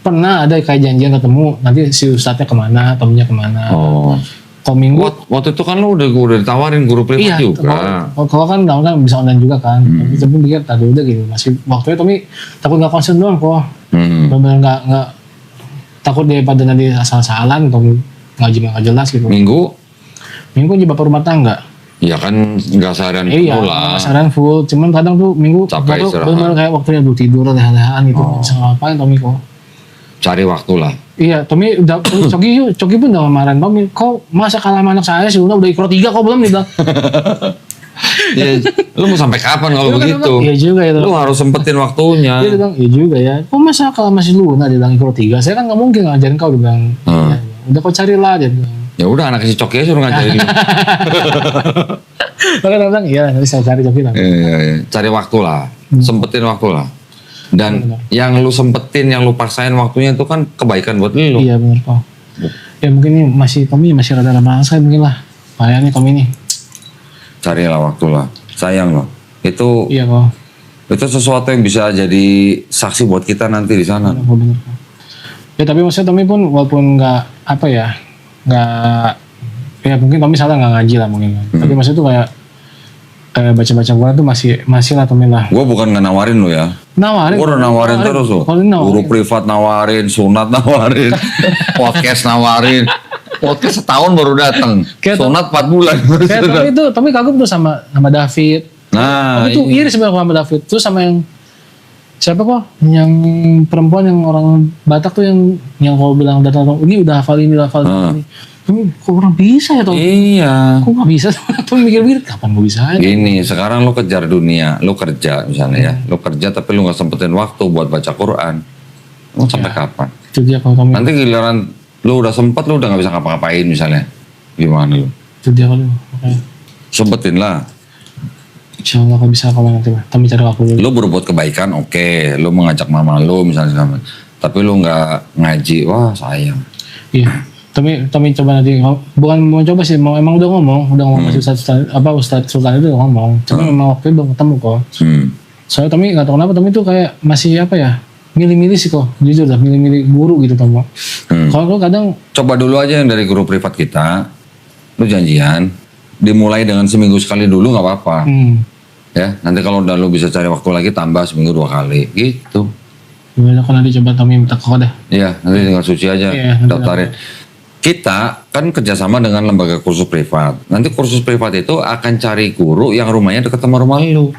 pernah ada kayak janjian ketemu. Nanti si ustadznya kemana, Tommy-nya kemana. Oh. Kalau minggu. Waktu itu kan lu udah ditawarin guru privat juga. Kalau kan bisa online juga kan. Tapi pikir tadi udah gitu. Masih waktunya Tommy takut nggak konsen doang kok. Benar-benar nggak takut daripada nanti asal-asalan atau ngaji nggak jelas gitu. Minggu di bapak rumah tangga. Iya kan nggak seharian full lah. Iya, seharian full. Cuman kadang tuh minggu capek istirahat. benar kayak waktunya dulu tidur leha-lehaan gitu. Bisa ngapain Tommy kok. Cari waktu lah. Iya, Tommy udah Coki pun udah kemarin Tommy. Kok masa kalah sama anak saya sih udah ikro 3 kok belum nih bilang. Ya, lu mau sampai kapan kalau begitu? Iya juga ya. Lu harus sempetin waktunya. Dia bilang, iya juga ya. Kok masa kalau masih Luna dia bilang ikro 3? Saya kan nggak mungkin ngajarin kau, dia bilang. Ya, udah kau carilah dia bilang. Ya udah anak si Coki aja suruh ngajarin. Maka dia bilang, iya nanti saya cari Coki lah. Iya. Cari waktu lah, sempetin waktu lah. Dan yang lu sempetin, yang lu paksain waktunya itu kan kebaikan buat lu. Iya benar kok. Ya mungkin ini Tommy masih rada saya mungkin lah. Bahayanya Tommy ini. Carilah waktu lah, sayang loh. Itu Iya kok. itu sesuatu yang bisa jadi saksi buat kita nanti di sana. Benar. Ya tapi maksudnya Tommy pun walaupun nggak ya mungkin Tommy salah nggak ngaji lah mungkin. Tapi maksudnya tuh kayak baca-baca Quran tuh masih lah Tommy lah. Gue bukan nggak nawarin lo ya. Nawarin. Gue udah nawarin terus loh. Guru privat nawarin, sunat nawarin, podcast nawarin. Podcast setahun baru datang. Sunat 4 bulan. Kayak Tommy kagum tuh sama David. Nah, Tommy tuh iri sebenarnya sama David. Terus sama yang siapa kok? Yang perempuan yang orang Batak tuh yang kalau bilang datang ini udah hafal ini. Kok orang bisa ya Tom? Iya. Kok gak bisa? Tom mikir-mikir kapan gue bisa? Gini, sekarang lo kejar dunia, lo kerja misalnya ya, lo kerja tapi lo nggak sempetin waktu buat baca Quran, lo sampai kapan? Itu dia kalau Tommy. Nanti giliran lo udah sempet, lo udah nggak bisa ngapa-ngapain misalnya, gimana lo? Itu dia kalau. Sempetin lah. Insya Allah kalau bisa kapan nanti Pak. Kami cari waktu dulu. Lu berbuat kebaikan, oke. Lu mengajak mama lu misalnya, tapi lu nggak ngaji, wah sayang. Iya. Tapi coba nanti, bukan mau coba sih, emang udah ngomong masih Ustadz Sultan itu udah ngomong. Cuma memang waktu itu belum ketemu kok. Soalnya Tommy nggak tahu kenapa Tommy itu kayak masih apa ya, milih-milih sih kok, jujur dah milih-milih guru gitu Tommy. Kalau kadang coba dulu aja yang dari guru privat kita, lu janjian, dimulai dengan seminggu sekali dulu nggak apa-apa. Ya, nanti kalau udah lu bisa cari waktu lagi tambah seminggu 2 kali, gitu. Gimana kalau nanti coba Tommy minta kok dah. Iya, nanti tinggal suci aja, daftarin. Kita kan kerjasama dengan lembaga kursus privat. Nanti kursus privat itu akan cari guru yang rumahnya dekat sama rumah lu.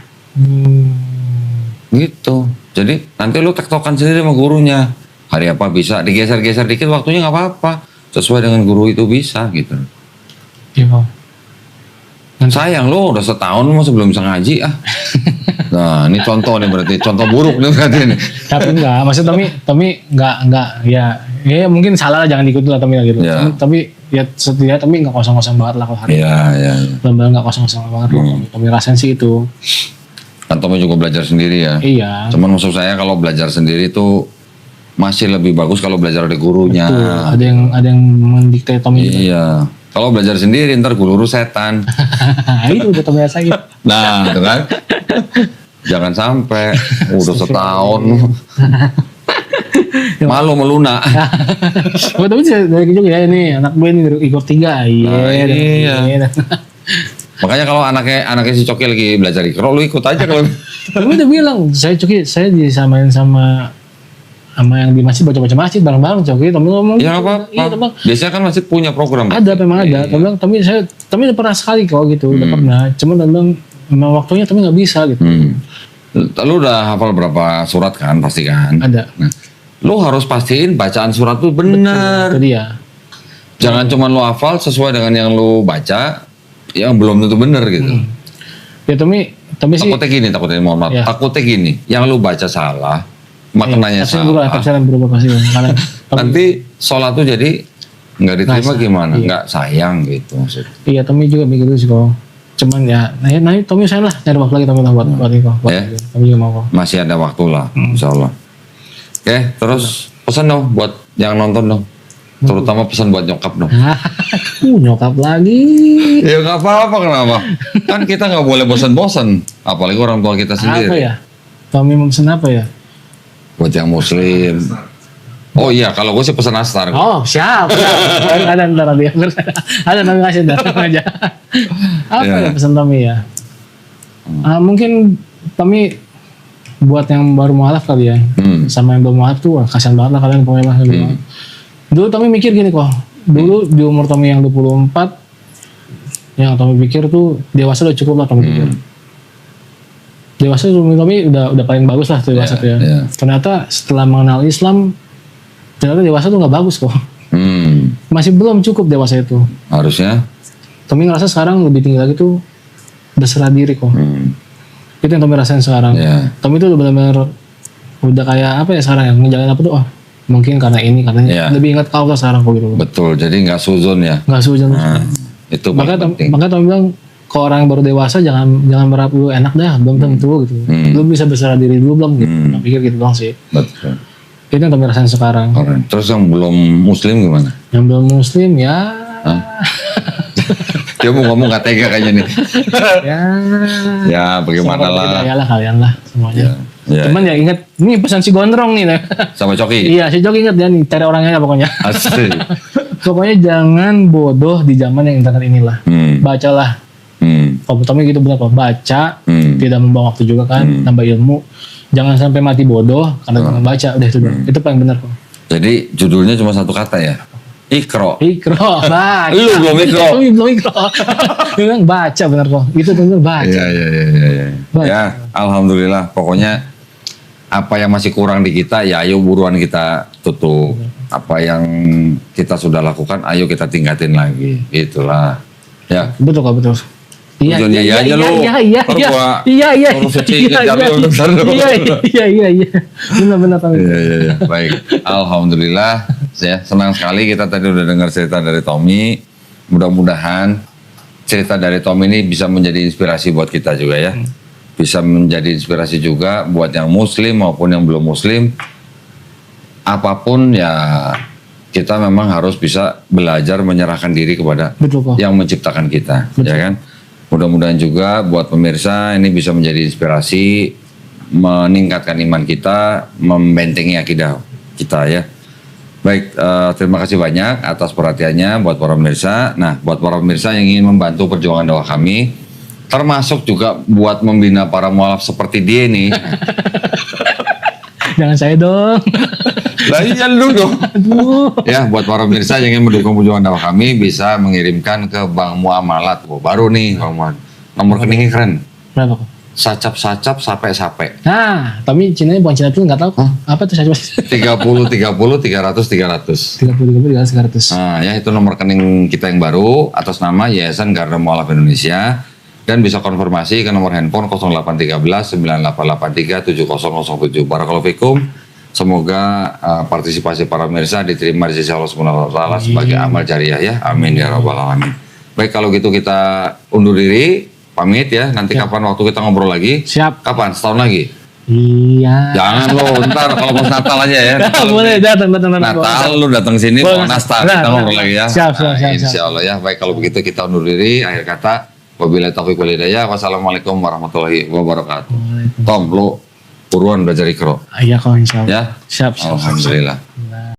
Gitu. Jadi nanti lu tektokan sendiri sama gurunya. Hari apa bisa, digeser-geser dikit waktunya nggak apa-apa. Sesuai dengan guru itu bisa gitu. Iya Pak. Sayang lu udah setahun masih belum bisa ngaji ah. Nah ini contoh nih berarti, contoh buruk nih berarti nih. Tapi enggak, maksud Tommy enggak ya mungkin salah lah, jangan diikuti lah Tommy gitu. Ya. Tapi ya setidaknya Tommy enggak kosong-kosong banget lah kalau hari. Iya. Benar-benar enggak kosong-kosong banget loh. Tommy rasain sih itu. Kan Tommy juga belajar sendiri ya. Iya. Cuman maksud saya kalau belajar sendiri tuh masih lebih bagus kalau belajar dari gurunya. Betul. Ada yang mendikte Tommy. Iya. Kalau belajar sendiri ntar guru setan. Itu udah Tommy rasain. Nah, itu kan. Jangan sampai udah setahun. Malu meluna. Oh, tapi dari juga ya ini anak gue ini ikut 3. Iya. Makanya kalau anaknya si Coki lagi belajar ikro, lu ikut aja kalau. Tapi udah bilang, saya disamain sama yang di masjid, baca-baca masjid bareng-bareng Coki. Tommy ngomong. Ya apa? Iya, biasanya kan masjid punya program. Ada, memang ada. Tommy udah pernah sekali kok gitu, udah pernah. Cuman memang waktunya Tommy nggak bisa gitu. Lu udah hafal berapa surat kan? Pasti kan? Ada. Nah, lu harus pastiin bacaan surat tuh benar. Itu dia. Jangan cuma lu hafal sesuai dengan yang lu baca, yang belum tentu benar gitu. Ya Tommy sih. Takutnya mohon maaf. Ya. Takutnya gini, yang lu baca salah, maknanya salah. Tafsiran berubah pasti. Nanti sholat tuh jadi nggak diterima gimana? Iya. Nggak sayang gitu maksudnya. Iya, Tommy juga mikir itu sih kok. Cuman ya, nah Tommy sayang lah, nyari waktu lagi Tommy lah buat itu. Tommy juga mau kok. Masih ada waktu lah, insya Allah. Oke, terus pesan dong buat yang nonton dong. Terutama pesan buat nyokap dong. Nyokap lagi. Ya nggak apa-apa, kenapa? Kan kita nggak boleh bosan-bosan. Apalagi orang tua kita sendiri. Apa ya? Tommy mau pesan apa ya? Buat yang muslim. Oh iya, kalau gue sih pesan nastar. Oh siap. Ada ntar nanti. Ada Tommy kasih ntar aja. Apa ya pesan Tommy ya? Mungkin Tommy buat yang baru mualaf kali ya. Sama yang belum mualaf tuh kasihan banget lah kalian pokoknya lah. Dulu Tommy mikir gini kok. Dulu di umur Tommy yang 24, yang Tommy pikir tuh dewasa udah cukup lah Tommy pikir. Dewasa Tommy udah paling bagus lah tuh dewasa tuh ya. Ternyata setelah mengenal Islam, ternyata dewasa tuh nggak bagus kok. Masih belum cukup dewasa itu. Harusnya. Tommy ngerasa sekarang lebih tinggi lagi tuh berserah diri kok. Itu yang Tommy rasain sekarang. Tommy tuh udah benar-benar udah kayak apa ya sekarang ya, ngejalanin apa tuh, mungkin karena ini, karena lebih ingat Allah sekarang kok gitu. Betul, jadi nggak suzon ya. Nggak suzon. Itu makanya Tommy bilang, ke orang yang baru dewasa jangan berharap lu enak dah, belum tentu gitu. Lu bisa berserah diri dulu belum gitu. Pikir gitu doang sih. Betul. Itu yang Tommy rasain sekarang. Terus yang belum muslim gimana? Yang belum muslim ya. Dia mau ngomong gak tega kayaknya nih. Ya bagaimana lah. Ya lah kalian lah semuanya. Cuman ya ingat, ini pesan si Gondrong nih. Sama Coki? Iya, si Coki ingat ya nih, cari orangnya pokoknya. Asli. Pokoknya jangan bodoh di zaman yang internet inilah. Bacalah. Kalau Tommy gitu benar kok, baca, tidak membuang waktu juga kan, nambah ilmu. Jangan sampai mati bodoh karena jangan baca, udah itu dong. Itu paling benar kok. Jadi judulnya cuma satu kata ya? Ikro. Baca. Lu belum ikro. Belum ikro. Dia bilang baca benar kok. Itu benar baca. Iya. Ya, alhamdulillah. Pokoknya apa yang masih kurang di kita, ya ayo buruan kita tutup. Apa yang kita sudah lakukan, ayo kita tingkatin lagi. Itulah. Ya. Betul kok, betul. Iya. Benar. Iya. Baik. Alhamdulillah. Saya senang sekali kita tadi udah dengar cerita dari Tommy. Mudah-mudahan cerita dari Tom ini bisa menjadi inspirasi buat kita juga ya. Bisa menjadi inspirasi juga buat yang muslim maupun yang belum muslim. Apapun ya kita memang harus bisa belajar menyerahkan diri kepada Betul kok. yang menciptakan kita, Betul. ya kan? Mudah-mudahan juga buat pemirsa ini bisa menjadi inspirasi, meningkatkan iman kita, membentengi akidah kita ya. Baik, terima kasih banyak atas perhatiannya buat para pemirsa. Nah, buat para pemirsa yang ingin membantu perjuangan dakwah kami, termasuk juga buat membina para mualaf seperti dia nih. Jangan saya dong. Lah iya lu dong. Aduh. Ya, buat para pemirsa yang ingin mendukung perjuangan dakwah kami bisa mengirimkan ke Bank Muamalat. Oh, baru nih Bang Muhammad. Nomor rekeningnya keren. Berapa kok? Sacap-sacap sampai-sampai. Nah, tapi Cina bukan Cina tuh nggak tahu. Apa tuh saya coba? 30 300. 30 300. Nah, ya itu nomor rekening kita yang baru atas nama Yayasan Garda Mualaf Indonesia dan bisa konfirmasi ke nomor handphone 0813 9883 7007. Barakallahu fikum. Semoga partisipasi para pemirsa diterima di sisi Allah Subhanahu wa taala sebagai amal jariah ya. Amin ya rabbal alamin. Baik, kalau gitu kita undur diri, pamit ya. Nanti kapan waktu kita ngobrol lagi? Siap. Kapan? Setahun lagi? Iya. Jangan lo, ntar kalau pas Natal aja ya. Boleh datang. Natal lu datang sini Boleh. mau nastar Nah, kita ngobrol lagi ya. siap. Insya Allah ya. Baik, kalau begitu kita undur diri. Akhir kata, wabillahi taufiq wal hidayah. Wassalamualaikum warahmatullahi wabarakatuh. Tom, lu buruan belajar Iqra. Iya kok insya Allah. Ya. Siap. Alhamdulillah.